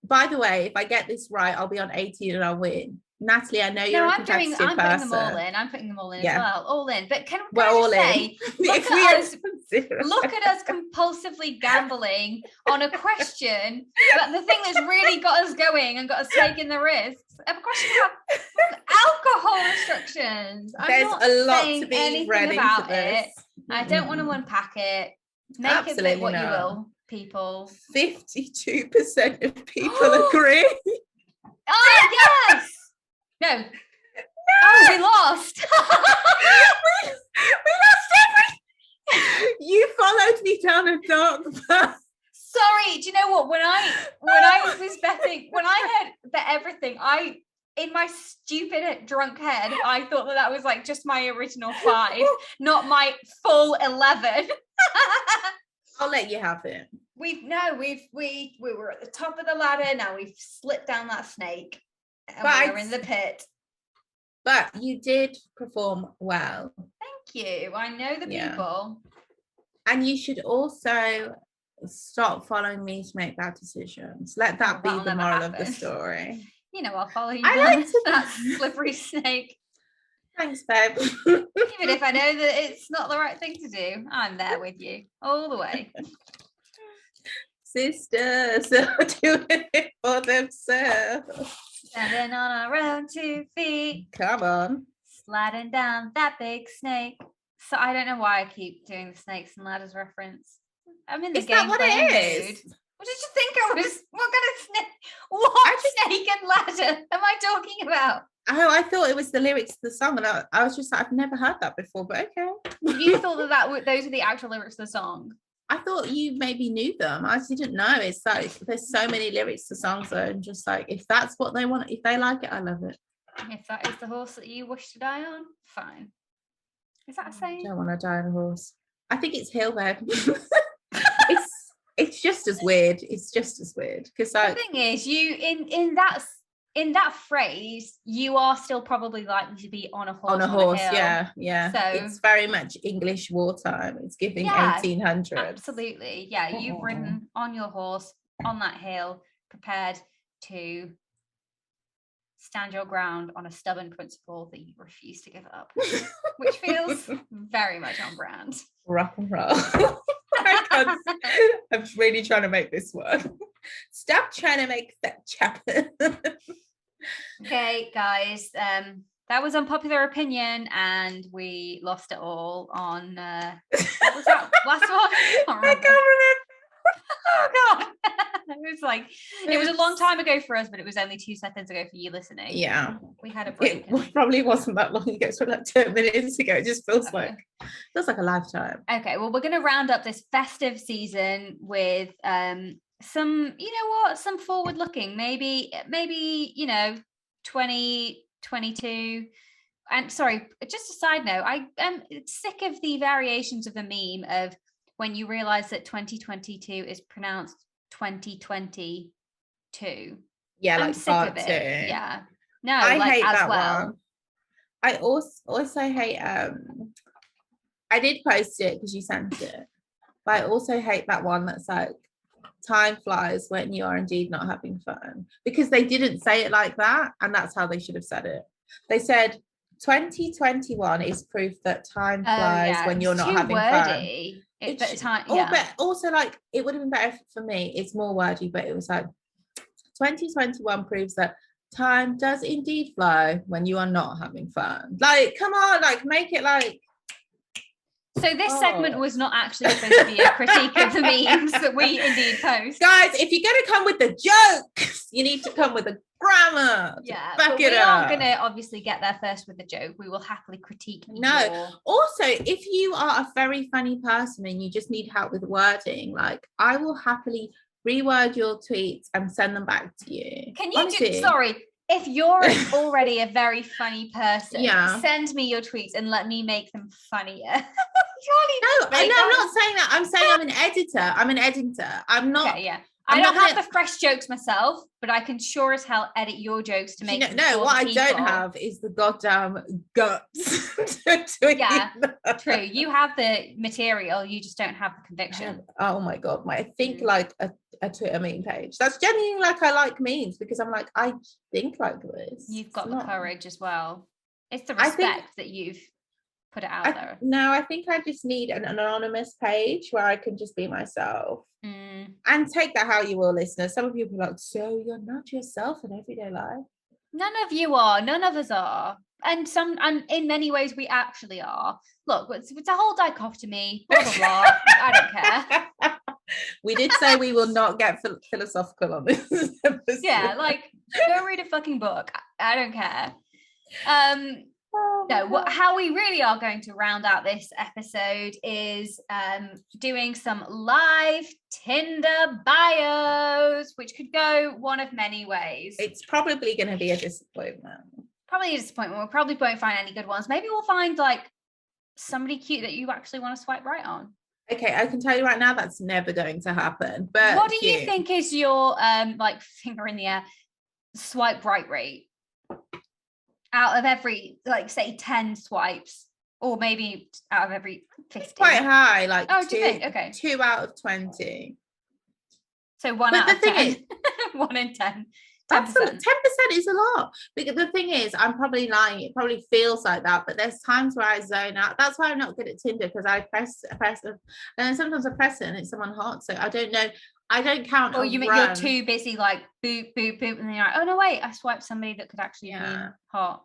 By the way, if I get this right, I'll be on 18 and I'll win. Natalie, I know you're a competitive person. I'm putting them all in. I'm putting them all in as well. All in. But can I all just say, if we Look at us compulsively gambling on a question, but the thing that's really got us going and got us taking the risks. A question about alcohol restrictions. I'm There's not a lot saying to be anything read about into this. it. I don't want to unpack it. Make Absolutely it what not. you will, people. 52% of people agree. Oh, yes! No. Oh, we lost. we lost everything. You followed me down a dark path. Sorry, do you know what? When I was betting, when I heard bet everything, in my stupid drunk head, I thought that was like just my original 5, not my full 11. I'll let you have it. We were at the top of the ladder. Now we've slipped down that snake, and we're in the pit. But you did perform well. Thank you. I know the people. And you should also stop following me to make bad decisions. Let that be the moral of the story. You know, I'll follow you. I like that slippery snake. Thanks, babe. Even if I know that it's not the right thing to do, I'm there with you all the way. Sisters are doing it for themselves. Standing on our own 2 feet. Come on. Sliding down that big snake. So I don't know why I keep doing the snakes and ladders reference. I'm in the game playing mood. What did you think I was? What kind of snake? What snake and ladder am I talking about? Oh, I thought it was the lyrics to the song, and I was just like, I've never heard that before, but okay. You thought those were the actual lyrics of the song? I thought you maybe knew them. I didn't know. It's like there's so many lyrics to songs, though, and just like if that's what they want, if they like it, I love it. If that is the horse that you wish to die on, fine. Is that a saying? I don't want to die on a horse. I think it's hill, babe. It's just as weird. It's just as weird because the thing is, you in that phrase, you are still probably likely to be on a horse. On a horse, hill. yeah. So it's very much English wartime. It's giving 1800s. Absolutely, yeah. You've ridden on your horse on that hill, prepared to stand your ground on a stubborn principle that you refuse to give up, which feels very much on brand. Rock and roll. I'm really trying to make this work. Stop trying to make that happen. Okay, guys. That was Unpopular Opinion, and we lost it all on what was that last one? I can't remember. Oh god. It was a long time ago for us, but it was only 2 seconds ago for you listening. Yeah. We had a break. It probably wasn't that long ago. It's like 10 minutes ago. It just feels like a lifetime. Okay, well, we're going to round up this festive season with some, you know what, some forward looking, maybe 2022. And sorry, just a side note, I am sick of the variations of the meme of when you realize that 2022 is pronounced 2022. Yeah, I'm like sick part of it. 2. Yeah. No, I hate as that well. one. I also hate I did post it because you sent it, but I also hate that one that's like time flies when you are indeed not having fun, because they didn't say it like that, and that's how they should have said it. They said 2021 is proof that time flies when you're not having fun. But also, like, it would have been better for me. It's more wordy, but it was like 2021 proves that time does indeed fly when you are not having fun. Like, come on, like, make it like. So this segment was not actually supposed to be a critique of the memes that we indeed post. Guys, if you're going to come with the jokes, you need to come with a grammar. Yeah, but we aren't going to obviously get there first with the joke. We will happily critique. Also, if you are a very funny person and you just need help with wording, like, I will happily reword your tweets and send them back to you. Can you if you're already a very funny person, send me your tweets and let me make them funnier. I'm not saying that. I'm saying I'm an editor. I'm not. Okay, yeah. I don't have the fresh jokes myself, but I can sure as hell edit your jokes to make them. What I don't have is the goddamn guts. True. You have the material, you just don't have the conviction. Oh my god, I think like a Twitter meme page. That's genuinely like I like memes because I'm like, I think like this. You've got the courage as well. It's the respect that you've put it out there? No, I think I just need an anonymous page where I can just be myself. And take that how you will, listeners. Some of you will be like, so you're not yourself in everyday life? None of you are. None of us are. And in many ways we actually are. Look, it's a whole dichotomy, blah blah blah. I don't care. We did say we will not get philosophical on this episode. Yeah, like, go read a fucking book. I don't care. No, how we really are going to round out this episode is doing some live Tinder bios, which could go one of many ways. It's probably going to be a disappointment. Probably a disappointment. We probably won't find any good ones. Maybe we'll find like somebody cute that you actually want to swipe right on. Okay, I can tell you right now that's never going to happen. But what do you think is your like finger in the air swipe right rate? Out of every, like, say 10 swipes, or maybe out of every 50. It's quite high, like do you think? Okay. 2 out of 20. So 1 out of 10. 1 in 10. 10%. 10% is a lot. Because the thing is, I'm probably lying. It probably feels like that, but there's times where I zone out. That's why I'm not good at Tinder, because I press it, and then sometimes I press it and it's someone hot. So I don't know. I don't count. Or you're too busy, like boop, boop, boop, and then you're like, oh no, wait, I swiped somebody that could actually be hot.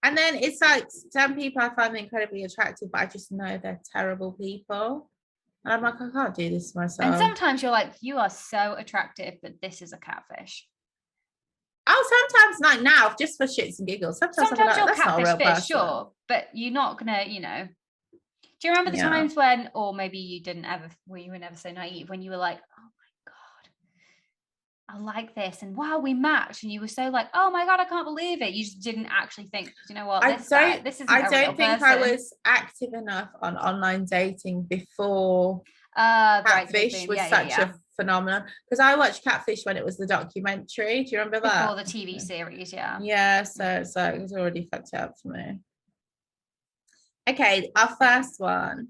And then it's like some people I find incredibly attractive, but I just know they're terrible people. And I'm like, I can't do this myself. And sometimes you're like, you are so attractive, but this is a catfish. Oh, sometimes like now, just for shits and giggles. Sometimes you're like, that's not a real person. Sure, but you're not gonna, Do you remember the times when, or maybe you were never so naive, when you were like, oh my God, I like this, and wow, we matched, and you were so like, oh my God, I can't believe it. You just didn't actually think, you know what, this isn't a real person. I was active enough on online dating before Catfish was such a phenomenon, because I watched Catfish when it was the documentary. Do you remember that? Before the TV series, so it was already fucked up for me. Okay, our first one.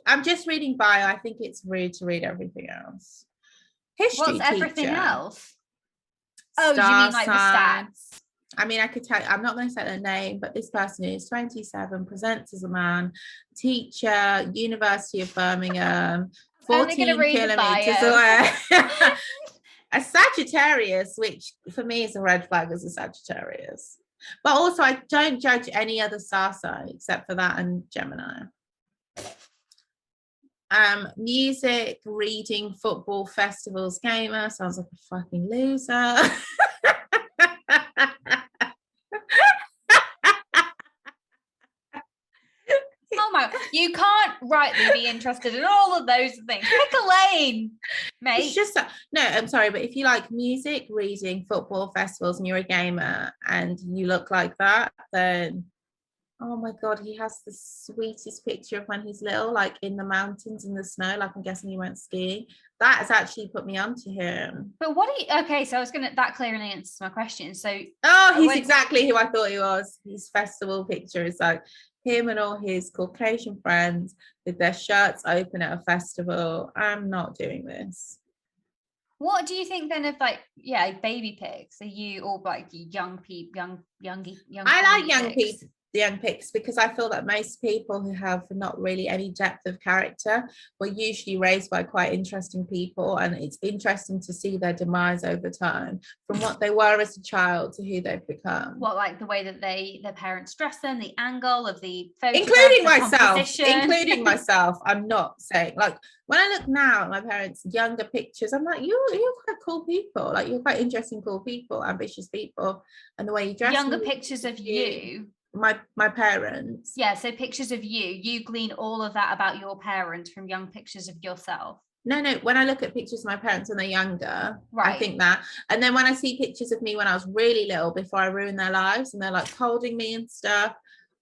I'm just reading bio. I think it's rude to read everything else. History What's everything teacher. Else? Oh, you mean like the stats? I mean, I could tell you, I'm not going to say their name, but this person is 27, presents as a man, teacher, University of Birmingham, 14 kilometers away. A Sagittarius, which for me is a red flag as a Sagittarius. But also, I don't judge any other star sign except for that and Gemini. Music, reading, football, festivals, gamer. Sounds like a fucking loser. Oh my, you can't rightly be interested in all of those things. Pick a lane, mate. It's just no, I'm sorry, but if you like music, reading, football, festivals, and you're a gamer and you look like that, then oh my God, he has the sweetest picture of when he's little, like in the mountains in the snow, like I'm guessing he went skiing. That has actually put me onto him. But okay, so I was that clearly answers my question. So he's exactly who I thought he was. His festival picture is like him and all his Caucasian friends with their shirts open at a festival. I'm not doing this. What do you think then of like, baby pics? Are you all like young people, young? I like young people. The young pics, because I feel that most people who have not really any depth of character were usually raised by quite interesting people, and it's interesting to see their demise over time from what they were as a child to who they've become. What, like the way that their parents dress them, the angle of the photo, including myself. I'm not saying, like, when I look now at my parents' younger pictures, I'm like, you're quite cool people, like you're quite interesting, cool people, ambitious people, and the way you dress. Younger pictures of you. My parents. So pictures of you glean all of that about your parents from young pictures of yourself. No, when I look at pictures of my parents when they're younger, right, I think that. And then when I see pictures of me when I was really little, before I ruined their lives, and they're like holding me and stuff,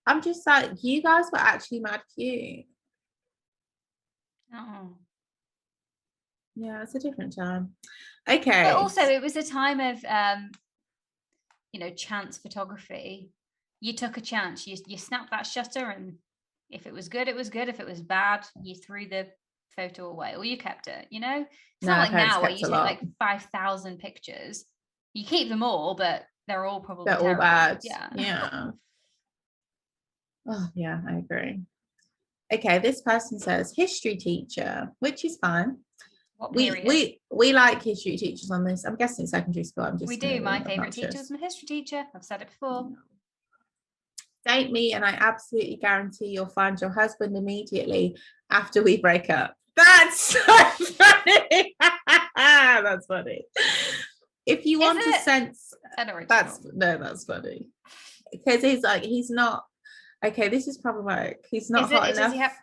I'm just like, you guys were actually mad cute. Oh. Yeah, it's a different time. Okay. But also it was a time of chance photography. You took a chance. You snapped that shutter, and if it was good, it was good. If it was bad, you threw the photo away, or you kept it. It's not like now where you take like 5,000 pictures. You keep them all, but they're all probably all bad. Yeah. Oh, yeah, I agree. Okay, this person says history teacher, which is fine. What We period? we like history teachers on this. I'm guessing secondary school. I'm just We do. My favourite teacher was my history teacher. I've said it before. Date me and I absolutely guarantee you'll find your husband immediately after we break up. That's so funny. That's funny. If you want to sense, that's funny. Because he's not, okay, this is problematic. He's not hot enough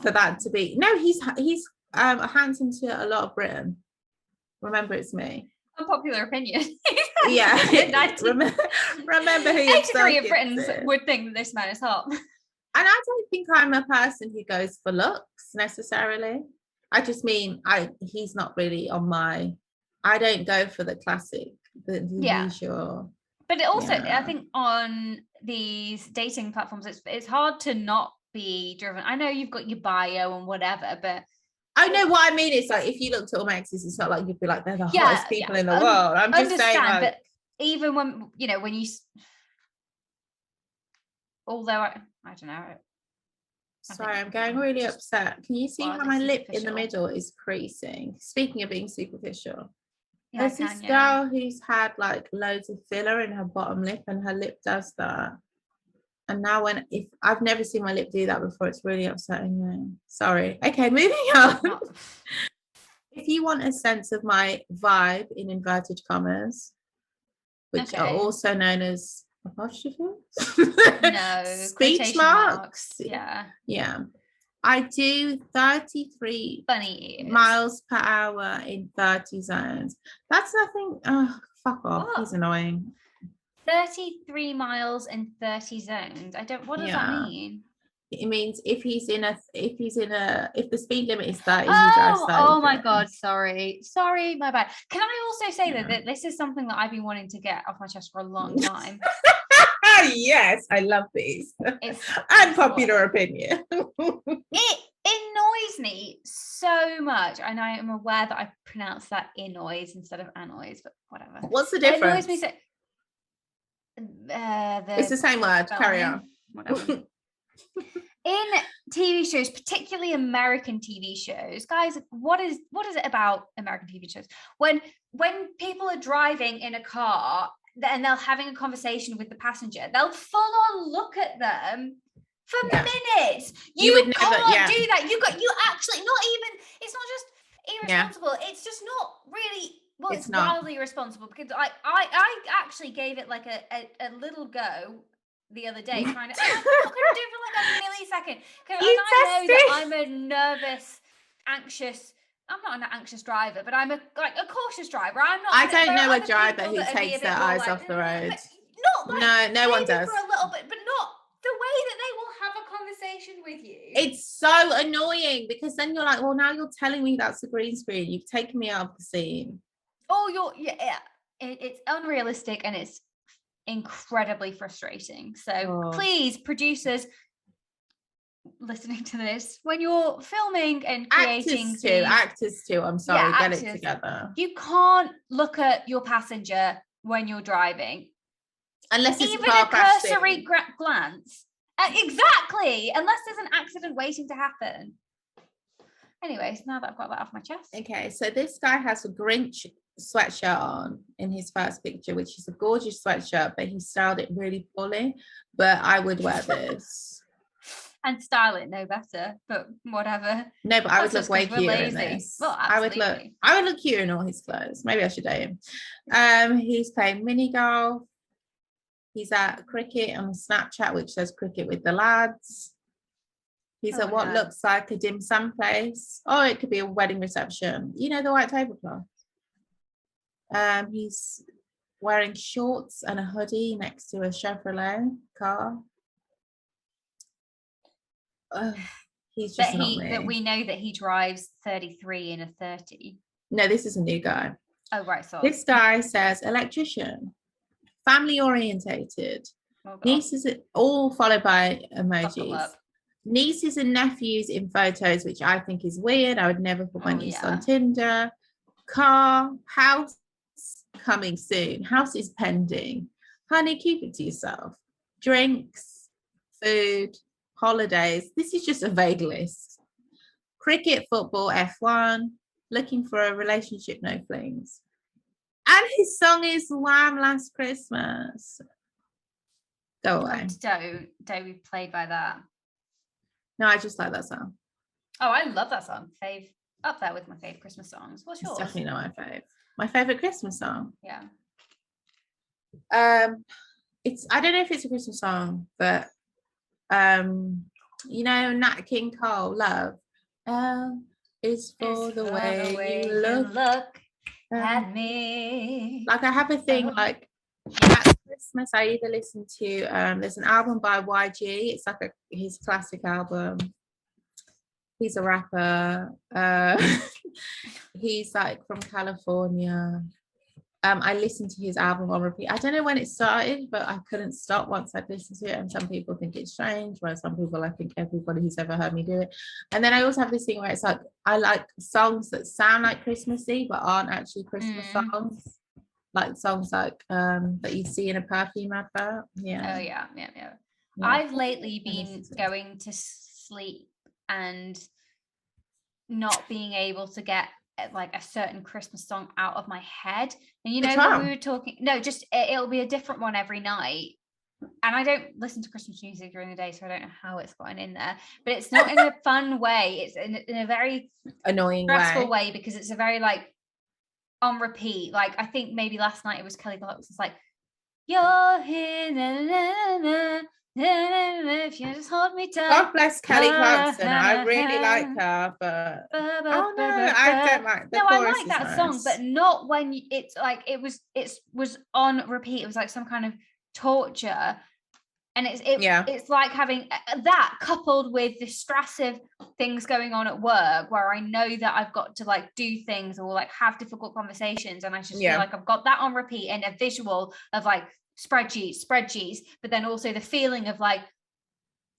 for that to be. No, he's handsome to a lot of Britain. Remember, it's me. Unpopular opinion. Yeah. remember who you're 83 of Britons would think that this man is hot. And I don't think I'm a person who goes for looks necessarily. I just mean he's not really on my, I don't go for the classic, the usual. But it also, I think on these dating platforms, it's hard to not be driven. I know you've got your bio and whatever, but I know what I mean. It's like if you looked at all my exes, it's not like you'd be like they're the hottest people in the world. I'm just saying, like, but even when you, although I don't know. Sorry, I'm getting really upset. Can you see how my lip in the middle is creasing? Speaking of being superficial, there's this girl who's had like loads of filler in her bottom lip, and her lip does that. And now if I've never seen my lip do that before, it's really upsetting me. Sorry. Okay, moving on. If you want a sense of my vibe in inverted commas, which are also known as apostrophes, speech marks. Yeah. I do 33 miles per hour in 30 zones. That's nothing. Oh, fuck off. He's annoying. 33 miles in 30 zones. What does that mean? It means if the speed limit is 30, he drives 30. Oh my god, sorry, my bad. Can I also say that this is something that I've been wanting to get off my chest for a long time? Yes, I love these. It's unpopular opinion. It annoys me so much, and I am aware that I pronounce that annoys instead of annoys, but whatever. What's the difference? It annoys me so. It's the same word. Carry on. In TV shows, particularly American TV shows, guys, what is it about American TV shows? When people are driving in a car and they're having a conversation with the passenger, they'll full on look at them for minutes. You can't do that. You actually not even. It's not just irresponsible. It's just not really. Well, it's wildly irresponsible because I actually gave it like a little go the other day, trying to. I'm not going to do it for like a millisecond because I know that I'm a nervous, anxious. I'm not an anxious driver, but I'm a cautious driver. I'm not. I don't know a driver who takes their eyes off the road. No one does. For a little bit, but not the way that they will have a conversation with you. It's so annoying because then you're like, well, now you're telling me that's a green screen. You've taken me out of the scene. Oh, it's unrealistic and it's incredibly frustrating. So please, producers listening to this, when you're filming and creating actors too, I'm sorry, get it together. You can't look at your passenger when you're driving unless it's even a cursory glance. Exactly, unless there's an accident waiting to happen. Anyways, now that I've got that off my chest. Okay, so this guy has a Grinch sweatshirt on in his first picture, which is a gorgeous sweatshirt, but he styled it really poorly. But I would wear this. And style it no better, but whatever. No, but I would look way cuter in this. Well, I would look cuter in all his clothes. Maybe I should date him. He's playing mini golf. He's at cricket on Snapchat, which says cricket with the lads. He's at what looks like a dim sum place. Oh, it could be a wedding reception. You know, the white tablecloth. He's wearing shorts and a hoodie next to a Chevrolet car. He's just not me. That we know that he drives 33 in a 30. No, this is a new guy. Oh, right. Sorry. This guy says electrician, family orientated. Nieces, all followed by emojis. Nieces and nephews in photos, which I think is weird. I would never put my niece on Tinder. Car, house coming soon. House is pending. Honey, keep it to yourself. Drinks, food, holidays. This is just a vague list. Cricket, football, F1, looking for a relationship, no flings. And his song is Wham! Last Christmas. Go away. Don't be played by that. No, I just like that song. Oh, I love that song. Fave, up there with my fave Christmas songs. What's yours? It's definitely not my fave. My favorite Christmas song. Yeah. It's, I don't know if it's a Christmas song, but you know, Nat King Cole, Love. Is for the way you look at me. Like I have a thing like at Christmas I either listen to there's an album by YG. It's like his classic album. He's a rapper. He's like from California. I listened to his album on repeat. I don't know when it started, but I couldn't stop once I'd listened to it. And some people think it's strange, whereas some people, I think everybody who's ever heard me do it. And then I also have this thing where it's like, I like songs that sound like Christmassy, but aren't actually Christmas songs. Like songs like that you see in a perfume advert. Yeah. Oh, yeah. I've lately been going to sleep and not being able to get like a certain Christmas song out of my head. And you know, when we were talking, no, just it'll be a different one every night. And I don't listen to Christmas music during the day, so I don't know how it's gotten in there. But it's not in a fun way. It's in a very annoying, stressful way because it's a very like on repeat. Like I think maybe last night it was Kelly Clarkson's like, "You're here, na, na, na, if you just hold me tight." God bless Kelly Clarkson. I really like her, but oh no, I don't like the chorus. I like that nice. song, but not when it's like it was on repeat. It was like some kind of torture, and it's like having that coupled with the stressive things going on at work where I know that I've got to like do things or like have difficult conversations, and I just feel like I've got that on repeat and a visual of like spreadsheets, but then also the feeling of like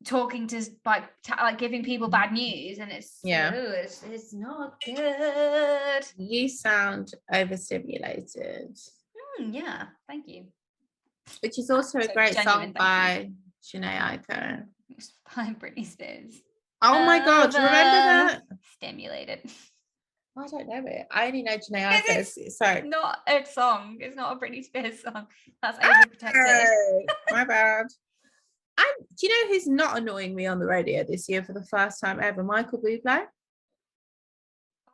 talking to like giving people bad news, and it's it's not good. You sound overstimulated. Yeah, thank you. Which is also a great song by Jhené Aiko. By Britney Spears. Oh my god, do you remember that? Stimulated. I don't know it. I only know Jhené Aiko. It's not a song. It's not a Britney Spears song. That's overprotected. My bad. And do you know who's not annoying me on the radio this year for the first time ever? Michael Bublé.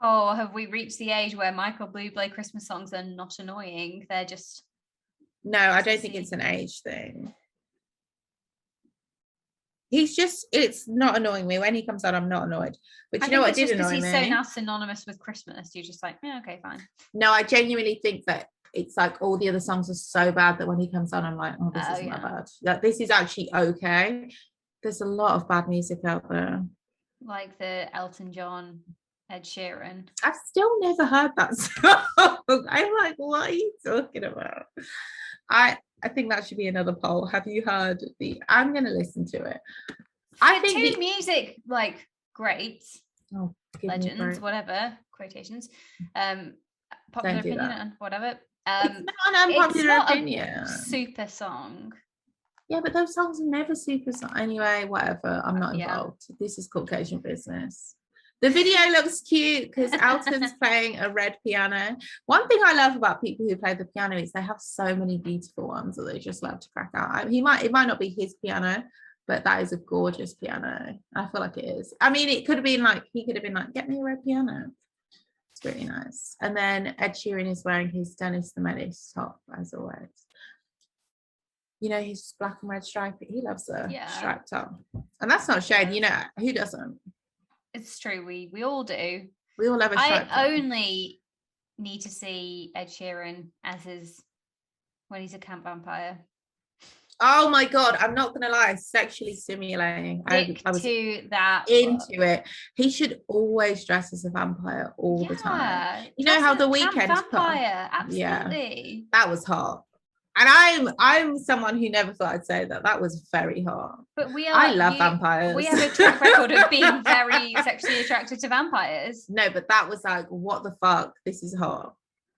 Oh, have we reached the age where Michael Bublé Christmas songs are not annoying? They're just... No, I don't think it's an age thing. It's not annoying me. When he comes on, I'm not annoyed. But you know what did annoy me? He's so now synonymous with Christmas. You're just like, yeah, okay, fine. No, I genuinely think that it's like all the other songs are so bad that when he comes on, I'm like, oh, this isn't that bad. Like, this is actually okay. There's a lot of bad music out there. Like the Elton John, Ed Sheeran. I've still never heard that song. I'm like, what are you talking about? I think that should be another poll. Have you heard I'm going to listen to it. I think music, like, great. Oh, legends, whatever, quotations. Popular opinion, whatever. It's not an unpopular opinion. Super song. Yeah, but those songs are never super song. Anyway, whatever. I'm not involved. This is Caucasian business. The video looks cute because Elton's playing a red piano. One thing I love about people who play the piano is they have so many beautiful ones that they just love to crack out. It might not be his piano, but that is a gorgeous piano. I feel like it is. I mean, he could have been like, get me a red piano. It's really nice. And then Ed Sheeran is wearing his Dennis the Menace top, as always. You know, his black and red striped. He loves a striped top. And that's not shade. You know, who doesn't? It's true. We all do. We all have a striped top. I only need to see Ed Sheeran when he's a camp vampire. Oh my god, I'm not gonna lie, sexually stimulating. I was to that into it. He should always dress as a vampire all the time. You know how the Weeknd vampire, absolutely. Yeah, that was hot. And I'm someone who never thought I'd say that. That was very hot. But I love vampires. We have a track record of being very sexually attracted to vampires. No, but that was like, what the fuck? This is hot.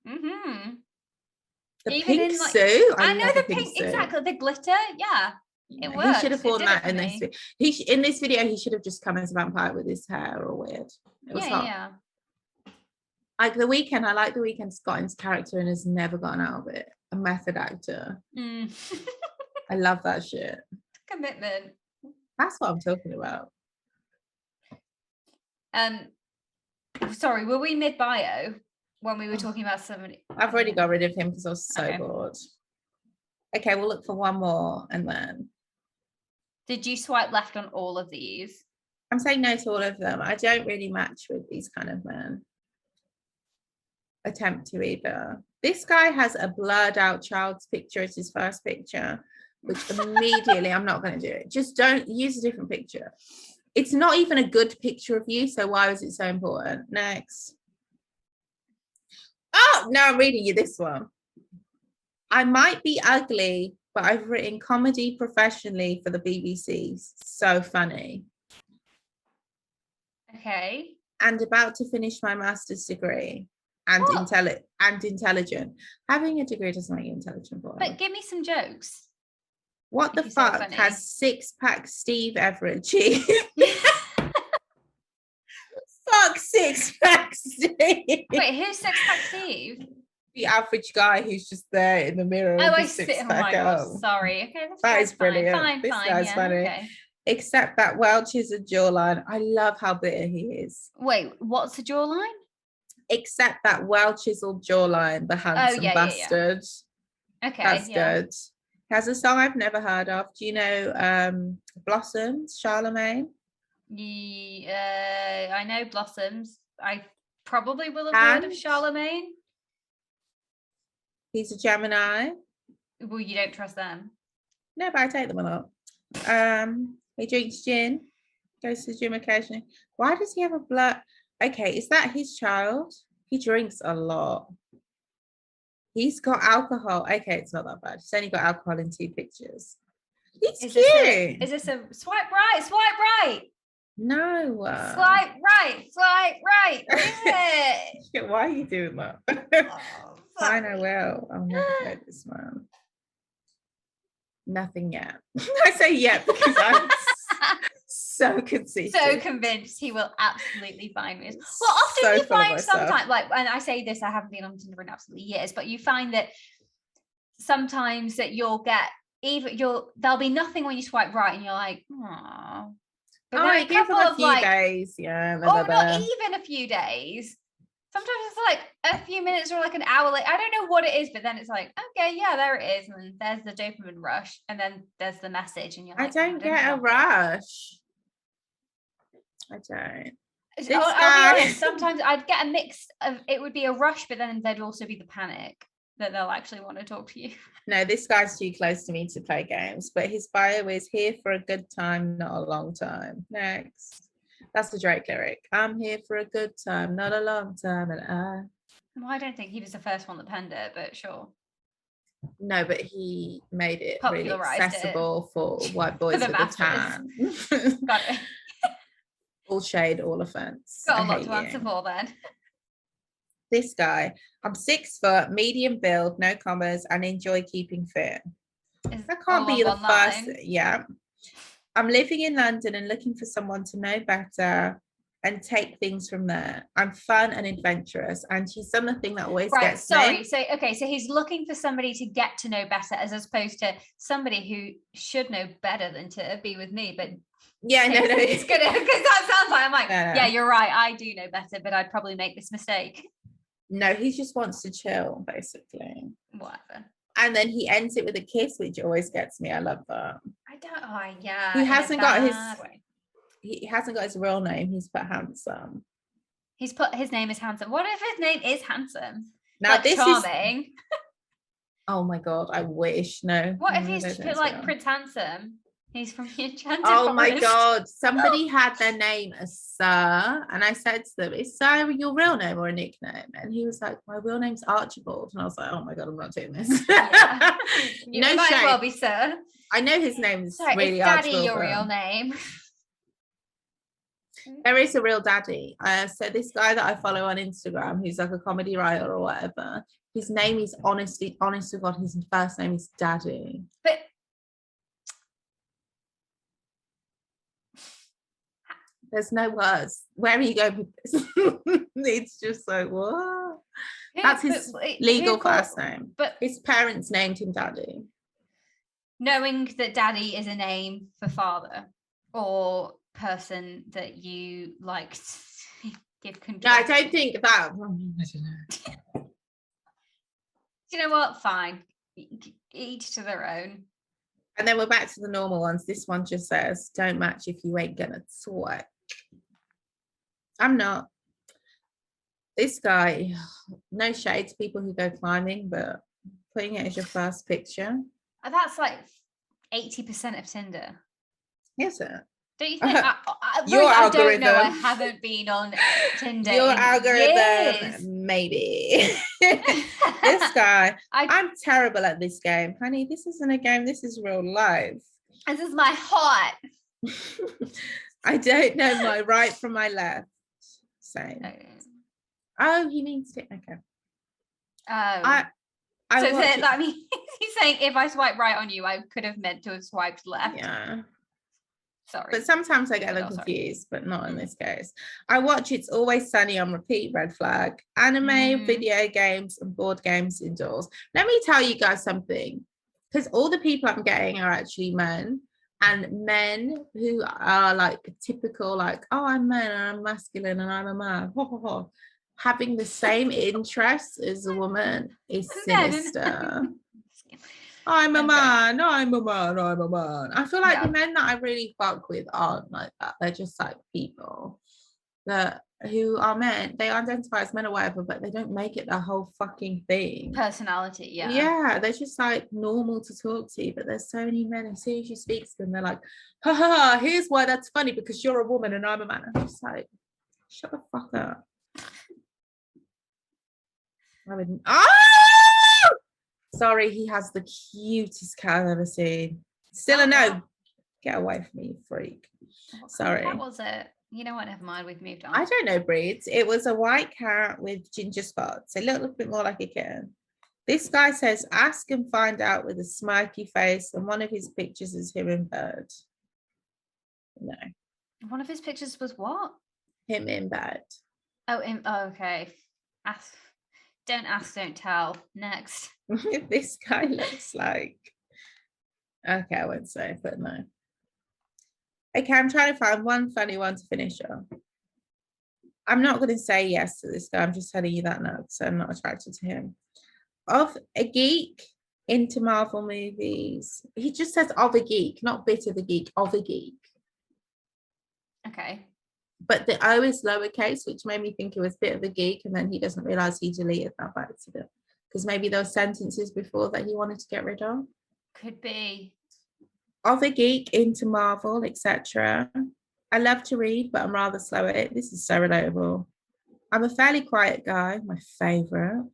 Mm-hmm. The even pink suit. I know the pink suit. Exactly. The glitter. Yeah. It He worked. should have It worn did that it in for this. me. In this video, he should have just come as a vampire with his hair all weird. It was hot. Yeah. Like The Weeknd, I like The Weeknd's got into character and has never gotten out of it. A method actor. Mm. I love that shit. Commitment. That's what I'm talking about. Sorry, were we mid bio when we were talking about somebody? I've already got rid of him because I was so Okay. bored. Okay, we'll look for one more and then. Did you swipe left on all of these? I'm saying no to all of them. I don't really match with these kind of men. Attempt to either. This guy has a blurred out child's picture as his first picture, which immediately I'm not going to do it. Just don't use a different picture. It's not even a good picture of you, so why was it so important? Next. Oh, now I'm reading you this one. I might be ugly, but I've written comedy professionally for the BBC. So funny. Okay. And about to finish my master's degree. And intelligent. Having a degree doesn't make you intelligent, boy. But give me some jokes. What the fuck has six-pack Steve ever achieved? Fuck six-pack Steve. Wait, who's Six-Pack Steve? The average guy who's just there in the mirror. Oh, with I his see. Oh six-pack my god, out. sorry. Okay, That is brilliant. Fine, This fine. guy's Yeah, funny. okay. Except that well-chiseled jawline. I love how bitter he is. Wait, what's the jawline? Except that well-chiseled jawline, the handsome bastard. Yeah. Okay, That's yeah. good. He has a song I've never heard of. Do you know Blossoms, Charlemagne? I know Blossoms. I probably will have heard of And Charlemagne. He's a Gemini. Well, you don't trust them. No, but I take them a lot. He drinks gin, goes to the gym occasionally. Why does he have a blood? Okay, is that his child? He drinks a lot. He's got alcohol. Okay, it's not that bad. He's only got alcohol in 2 pictures. He's cute. Is this a swipe right? Swipe right. No. Swipe right. Swipe right. What is it? Why are you doing that? Oh, Fine, I will. I'll never play this one. Nothing yet. I say yet because I'm so conceited. So convinced he will absolutely find me. Well, often So you full of find myself. sometimes, like, and I say this, I haven't been on Tinder in absolutely years, but you find that sometimes that there'll be nothing when you swipe right, and you're like, oh. But then I give them a few days, yeah. Or not even a few days. Sometimes it's like a few minutes or like an hour later. I don't know what it is, but then it's like, okay, yeah, there it is. And then there's the dopamine rush. And then there's the message. And you're like, I don't get a rush. I don't. I'll be honest, sometimes I'd get a mix of, it would be a rush, but then there'd also be the panic that they'll actually want to talk to you. No, this guy's too close to me to play games, but his bio is here for a good time, not a long time. Next. That's the Drake lyric. I'm here for a good time, not a long time. And Well, I don't think he was the first one that penned it, but sure. No, but he made it really Popularised accessible for white boys the with a tan. Got it. All shade, all offense. Got a lot to answer for then. This guy, I'm 6 foot, medium build, no commas, and enjoy keeping fit. That can't be the first. Yeah. I'm living in London and looking for someone to know better and take things from there. I'm fun and adventurous. And she's done the thing that always gets me. So he's looking for somebody to get to know better as opposed to somebody who should know better than to be with me. But yeah, no. It's good because that sounds like I'm like, No. yeah, you're right. I do know better, but I'd probably make this mistake. No, he just wants to chill, basically. Whatever. And then he ends it with a kiss, which always gets me. I love that. I don't. Oh, yeah. He hasn't got his real name. He's put handsome. He's put his name is handsome. What if his name is handsome? Now like this charming. is. Oh my god! I wish. No. What if he's put like Prince Handsome? He's from the Enchanted Oh my Forest. god! Somebody had their name as Sir, and I said to them, "Is Sir your real name or a nickname?" And he was like, "My real name's Archibald," and I was like, "Oh my god, I'm not doing this." Yeah. You No might shame. as well be Sir. I know his name is really is Daddy Archibald. your real name? There is a real daddy. So this guy that I follow on Instagram, who's like a comedy writer or whatever, his name is honest to God, his first name is Daddy. But There's no words. Where are you going with this? It's just like, what? That's his legal first name. But his parents named him Daddy. Knowing that Daddy is a name for father or person that you like to give control. No, I don't think that. I don't know. You know what? Fine. Each to their own. And then we're back to the normal ones. This one just says, don't match if you ain't gonna sweat. I'm not. This guy, no shade to people who go climbing, but putting it as your first picture. That's like 80% of Tinder. Is it? Don't you think? Your I algorithm. don't know. I haven't been on Tinder. Your in algorithm, years. maybe. This guy, I'm terrible at this game. Honey, this isn't a game. This is real life. This is my heart. I don't know my right from my left. Same. Oh, he means to. Okay. Oh. So that means he's saying if I swipe right on you, I could have meant to have swiped left. Yeah. Sorry. But sometimes I get them confused, but not in this case. I watch It's Always Sunny on repeat, red flag, anime, video games, and board games indoors. Let me tell you guys something, because all the people I'm getting are actually men, and men who are like typical, like, oh, I'm men and I'm masculine and I'm a man. Ho, ho, ho. Having the same interests as a woman is sinister. I'm a man, I'm a man, I'm a man. I feel like the men that I really fuck with aren't like that. They're just like people that who are men. They identify as men or whatever, but they don't make it their whole fucking thing. Personality, yeah. Yeah, they're just like normal to talk to, but there's so many men, as soon as you speak to them, they're like, ha ha ha, here's why that's funny, because you're a woman and I'm a man. I'm just like, shut the fuck up. I wouldn't. Oh! Sorry, he has the cutest cat I've ever seen. Still a no. Get away from me, you freak. Sorry. What was it? You know what? Never mind. We've moved on. I don't know breeds. It was a white cat with ginger spots. It looked a bit more like a kitten. This guy says, ask and find out with a smirky face. And one of his pictures is him in bed. No. One of his pictures was what? Him in bed. Oh, okay. Don't ask, don't tell. Next. This guy looks like. Okay, I won't say, but no. Okay, I'm trying to find one funny one to finish on. I'm not going to say yes to this guy. I'm just telling you that now, so I'm not attracted to him. Of a geek into Marvel movies. He just says of a geek, not bit of a geek, of a geek. Okay. But the O is lowercase, which made me think it was a bit of a geek, and then he doesn't realize he deleted that by accident. Because maybe there were sentences before that he wanted to get rid of. Could be. Of a geek into Marvel, etc. I love to read, but I'm rather slow at it. This is so relatable. I'm a fairly quiet guy, my favorite,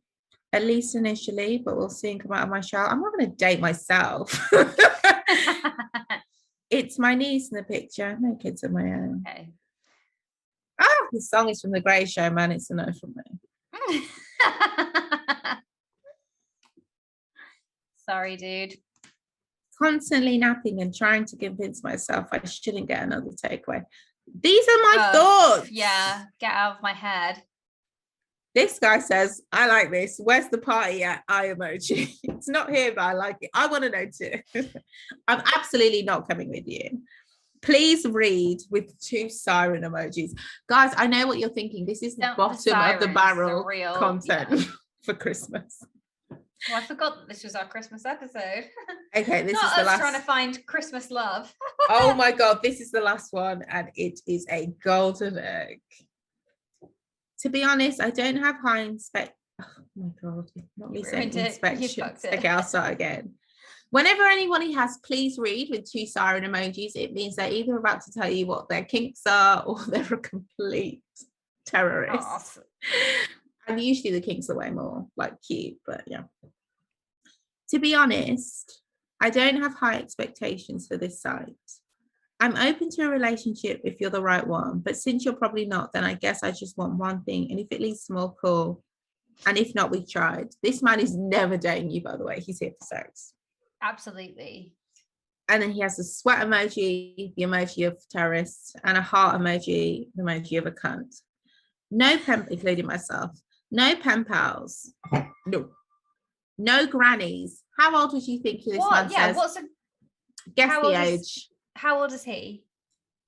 at least initially, but we'll soon come out of my shell. I'm not going to date myself. It's my niece in the picture. No kids of my own. Okay. Ah, the song is from The Grey Show, man. It's a no from me. Sorry, dude. Constantly napping and trying to convince myself I shouldn't get another takeaway. These are my thoughts. Yeah, get out of my head. This guy says, I like this. Where's the party at? Eye emoji. It's not here, but I like it. I want to know too. I'm absolutely not coming with you. Please read with 2 siren emojis. Guys, I know what you're thinking. This is the bottom of the barrel content for Christmas. Oh, I forgot that this was our Christmas episode. Okay, this Not is the us last. trying to find Christmas love. Oh my God, this is the last one, and it is a golden egg. To be honest, I don't have high inspect. Oh my God, not me saying inspections. Okay, I'll start again. Whenever anybody has please read with 2 siren emojis, it means they're either about to tell you what their kinks are or they're a complete terrorist. Oh. And usually the kinks are way more like cute, but yeah. To be honest, I don't have high expectations for this site. I'm open to a relationship if you're the right one, but since you're probably not, then I guess I just want one thing. And if it leads to more, cool. And if not, we've tried. This man is never dating you, by the way. He's here for sex. Absolutely. And then he has a sweat emoji, the emoji of terrorist, and a heart emoji, the emoji of a cunt. No pen, including myself. No pen pals. No grannies. How old would you think this man says? Guess the age. How old is he?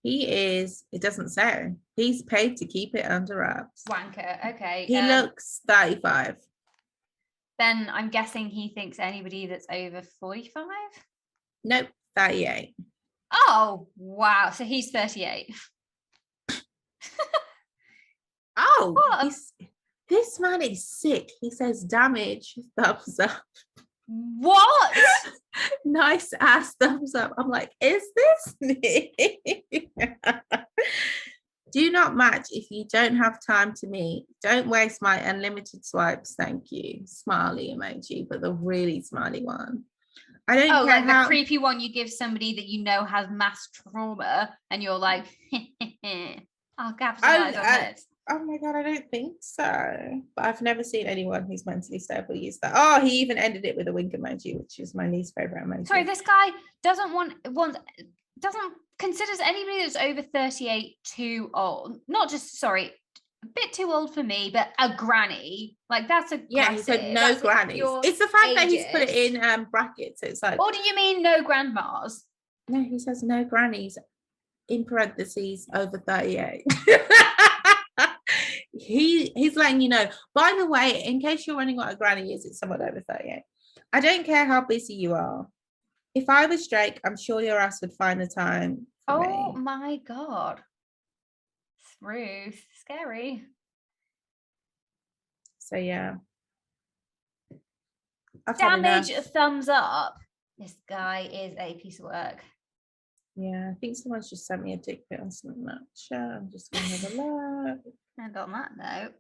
He is, it doesn't say. He's paid to keep it under wraps. Wanker, okay. He looks 35. Then I'm guessing he thinks anybody that's over 45? Nope, 38. Oh, wow. So he's 38. Oh, this man is sick. He says damage, thumbs up. What? Nice ass thumbs up. I'm like, is this me? Do not match if you don't have time to meet. Don't waste my unlimited swipes. Thank you. Smiley emoji, but the really smiley one. I don't care like how... the creepy one you give somebody that you know has mass trauma, and you're like, I'll capitalize on this. Oh my God, I don't think so. But I've never seen anyone who's mentally stable use that. Oh, he even ended it with a wink emoji, which is my least favorite emoji. Sorry, this guy doesn't considers anybody that's over 38 too old. Not just, sorry, a bit too old for me, but a granny. Like, that's a he said no grannies. It's the fact that he's put it in brackets. So it's like, or do you mean no grandmas? No, he says no grannies in parentheses over 38. He's letting you know. By the way, in case you're wondering what a granny is, it's someone over 38. I don't care how busy you are. If I was Drake, I'm sure your ass would find the time for me. My God. Ruth, scary. So yeah. Damage, thumbs up. This guy is a piece of work. Yeah, I think someone's just sent me a dick pic on Snapchat. I'm just gonna have a look. And on that note,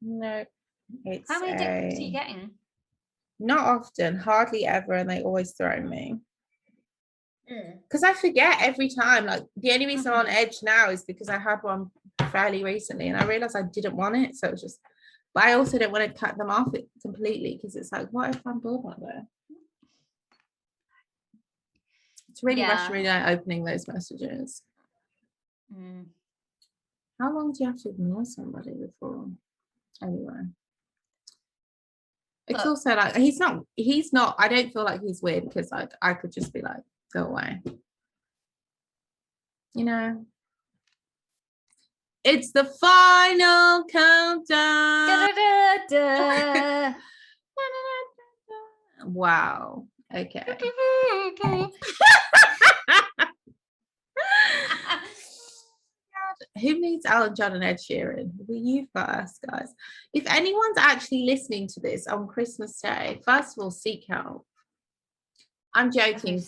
no, it's how many dick pics are you getting? Not often, hardly ever, and they always throw me. Because I forget every time. Like, the only reason I'm on edge now is because I had one fairly recently, and I realized I didn't want it, so it was just. But I also don't want to cut them off completely, because it's like, what if I'm bored out there? It's really rushing me out opening those messages. How long do you have to ignore somebody before? Anyway. It's also like, he's not, I don't feel like he's weird, because like I could just be like, go away. You know? It's the final countdown. Wow. Okay. Who needs Alan John and Ed Sheeran? Well, you've got us, guys. If anyone's actually listening to this on Christmas Day, first of all, seek help. I'm joking.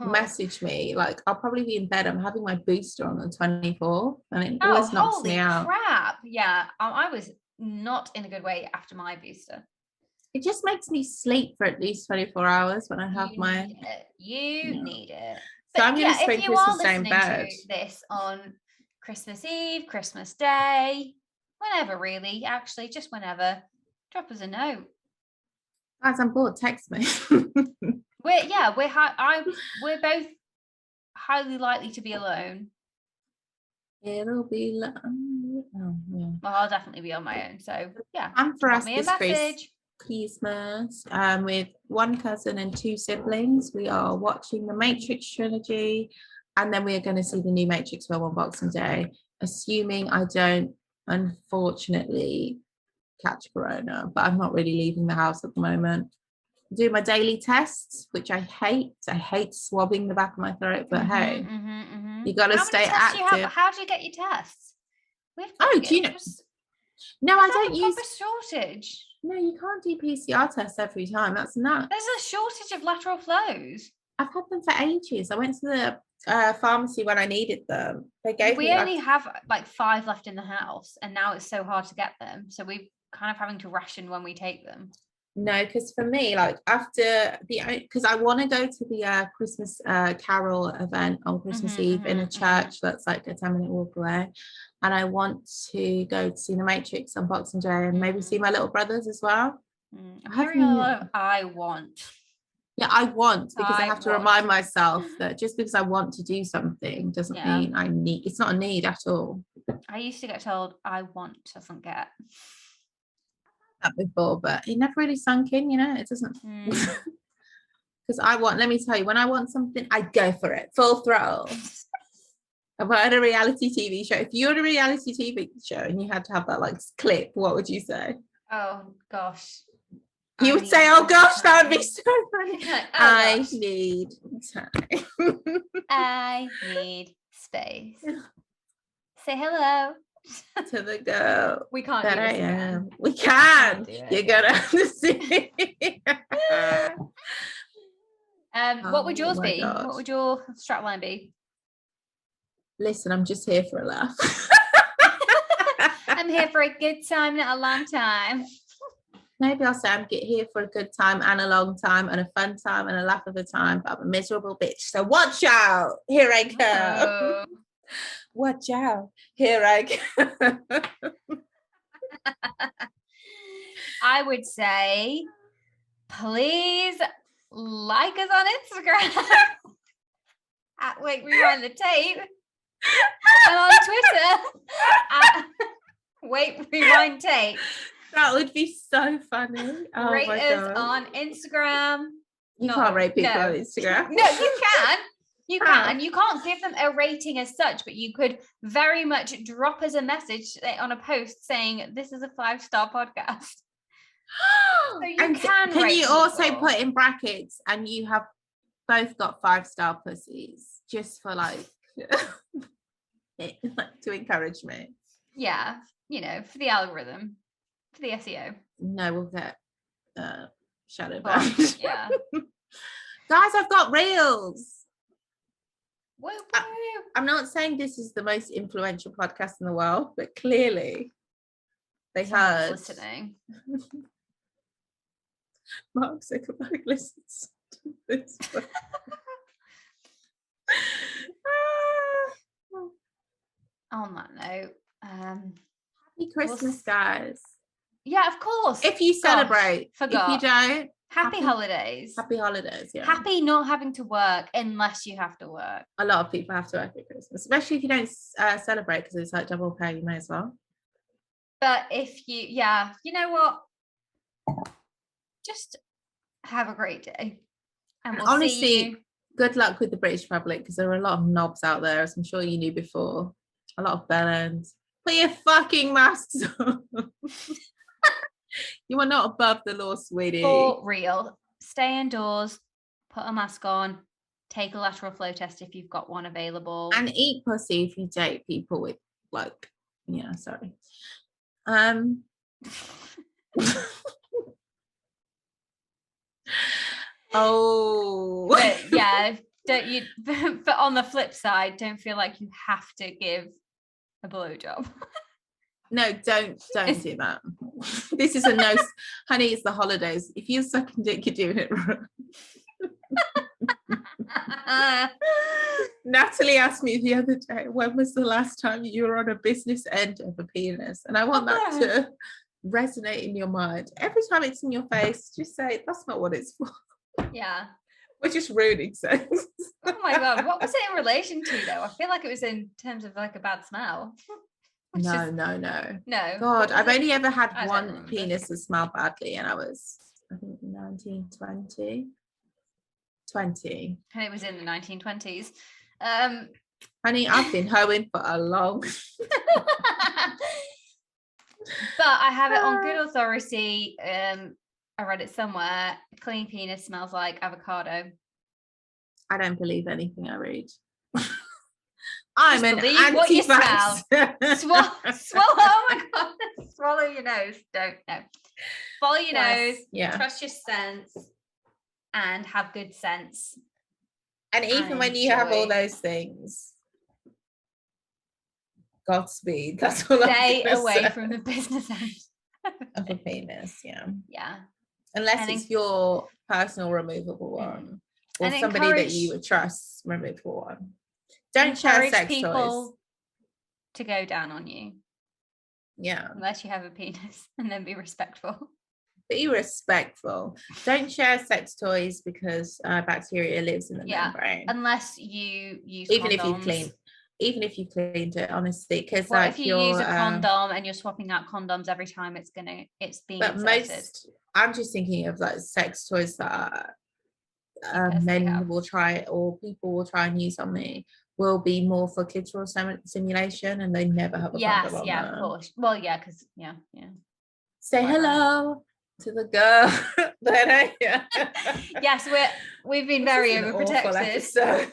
Message me. Like, I'll probably be in bed. I'm having my booster on the 24th, and it always knocks me out. Holy crap! Yeah, I was not in a good way after my booster. It just makes me sleep for at least 24 hours when I have You need it. So I'm going to spend Christmas Day in bed. This on Christmas Eve, Christmas Day, whenever really, actually, just whenever, drop us a note. Guys, I'm bored, text me. We're both highly likely to be alone. It'll be Well, I'll definitely be on my own, so yeah. And for us this Christmas, with one cousin and two siblings, we are watching the Matrix trilogy, and then we are going to see the new Matrix film on Boxing Day, assuming I don't unfortunately catch corona, but I'm not really leaving the house at the moment. I do my daily tests, which I hate swabbing the back of my throat, but hey, you got to stay active. How do you get your tests? Do you know? No, I don't use shortage. No, you can't do PCR tests every time. That's nuts. There's a shortage of lateral flows. I've had them for ages. I went to the pharmacy when I needed them. We only have like 5 left in the house, and now it's so hard to get them. So we're kind of having to ration when we take them. No, because for me, like because I want to go to the Christmas Carol event on Christmas Eve in a church that's like a 10-minute walk away, and I want to go to see the Matrix on Boxing Day and maybe see my little brothers as well. I'm hearing a lot of I want. Yeah, I want, because I have to want. remind myself that just because I want to do something doesn't mean I need. It's not a need at all. I used to get told I want doesn't get That before, but it never really sunk in, you know. It doesn't. Because I want, let me tell you, when I want something, I go for it, full throttle. If I had a reality TV show, if you had a reality TV show and you had to have that like clip, what would you say? Oh gosh. You would say, oh gosh, that would be so funny. I need time. I need space. Say hello to the girl we can't that do I this am. again. We can. Do it. You're gonna have to see. What would yours my be? God. What would your strapline be? Listen, I'm just here for a laugh. I'm here for a good time, not a long time. Maybe I'll say I'm here for a good time and a long time and a fun time and a laugh of a time, but I'm a miserable bitch. So watch out. Here I go. Oh. Watch out. Here I go. I would say, please like us on Instagram at Wait Rewind the Tape and on Twitter at Wait Rewind Tape. That would be so funny. Oh Rate my us God. on Instagram. You can't rate people on Instagram. No, you can. You can. You can't give them a rating as such, but you could very much drop us a message on a post saying this is a 5-star podcast. So you and can you rate also people. put in brackets and you have both got 5-star pussies just for like to encourage me. Yeah, you know, for the algorithm, for the SEO. No, we'll get shadow banned. Yeah. Guys, I've got reels. Woo, woo. I'm not saying this is the most influential podcast in the world, but clearly they heard. Listening. Mark Zuckerberg listens to this. On that note, happy Christmas, guys. Yeah, of course. If you celebrate, forgot. If you don't, happy holidays. Happy holidays, yeah. Happy not having to work unless you have to work. A lot of people have to work at Christmas, especially if you don't celebrate, because it's like double pay, you may as well. But if you, you know what? Just have a great day. And we'll honestly, see you. Good luck with the British public, because there are a lot of knobs out there, as I'm sure you knew before. A lot of bellends. Put your fucking masks on. You are not above the law, sweetie. For real. Stay indoors, put a mask on, take a lateral flow test if you've got one available. And eat pussy if you date people with, like, yeah, sorry. Oh. But yeah, don't you, but on the flip side, don't feel like you have to give a blowjob. No, don't do that. This is a no, honey, it's the holidays. If you're sucking dick, you're doing it wrong. Natalie asked me the other day, when was the last time you were on a business end of a penis? And I want that to resonate in your mind. Every time it's in your face, just say, that's not what it's for. Yeah. We're just ruining sex. Oh my God. What was it in relation to, though? I feel like it was in terms of like a bad smell. No. No. God, I've only ever had I don't one remember. penis that smelled badly, and I was, I think, 19, 20. And it was in the 1920s. Honey, I've been hoeing for a long. But I have it on good authority. I read it somewhere. A clean penis smells like avocado. I don't believe anything I read. I'm Just an believe what you smell. anti-vax. Swallow. Oh my God. Swallow your nose. Don't know. Follow your Yes, nose. yeah. Trust your sense. And have good sense. And even when you have all those things, Godspeed. That's all Stay I'm away say. from the business end Of a penis, yeah. Yeah. Unless it's your personal removable one, or And somebody that you would trust removable one. Don't share encourage sex people toys. to go down on you. Yeah. Unless you have a penis, and then be respectful. Be respectful. Don't share sex toys because bacteria lives in the membrane. Unless you use even condoms. Even if you cleaned it, honestly, because Well, like if you use a condom and you're swapping out condoms every time, it's being inserted. I'm just thinking of like sex toys that Yes, men will try or people will try and use on me will be more for clitoral stimulation, and they never have a condom on them. Of course. Well, yeah, because Say quite hello to the girl. Yes, we've been very overprotected.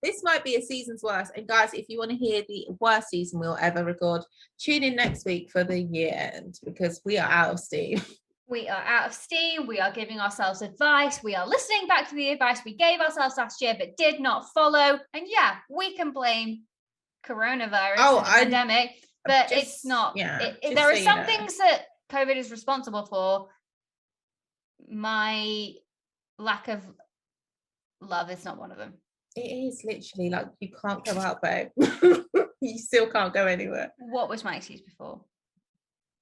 This might be a season's worst. And guys, if you want to hear the worst season we'll ever record, tune in next week for the year end, because we are out of steam. We are out of steam. We are giving ourselves advice. We are listening back to the advice we gave ourselves last year but did not follow. And yeah, we can blame coronavirus and pandemic, but it's not. There are some things that COVID is responsible for. My lack of love is not one of them. It is literally like you can't go out, babe. You still can't go anywhere. What was my excuse before?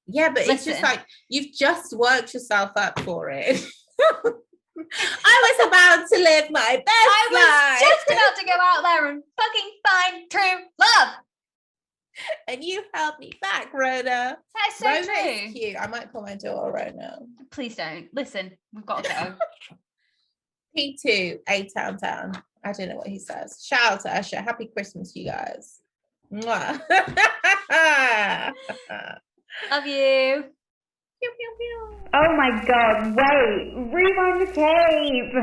Yeah, but it's just like you've just worked yourself up for it. I was about to live my best life. I was just about to go out there and fucking find true love. And you held me back, Rona. That's so Rona true. Is cute. I might call my daughter Rona. Please don't. Listen, we've got to go. P2, A-Town Town. I don't know what he says. Shout out to Usher. Happy Christmas, you guys. Mwah. Love you. Pew, pew, pew. Oh my God, wait, rewind the tape.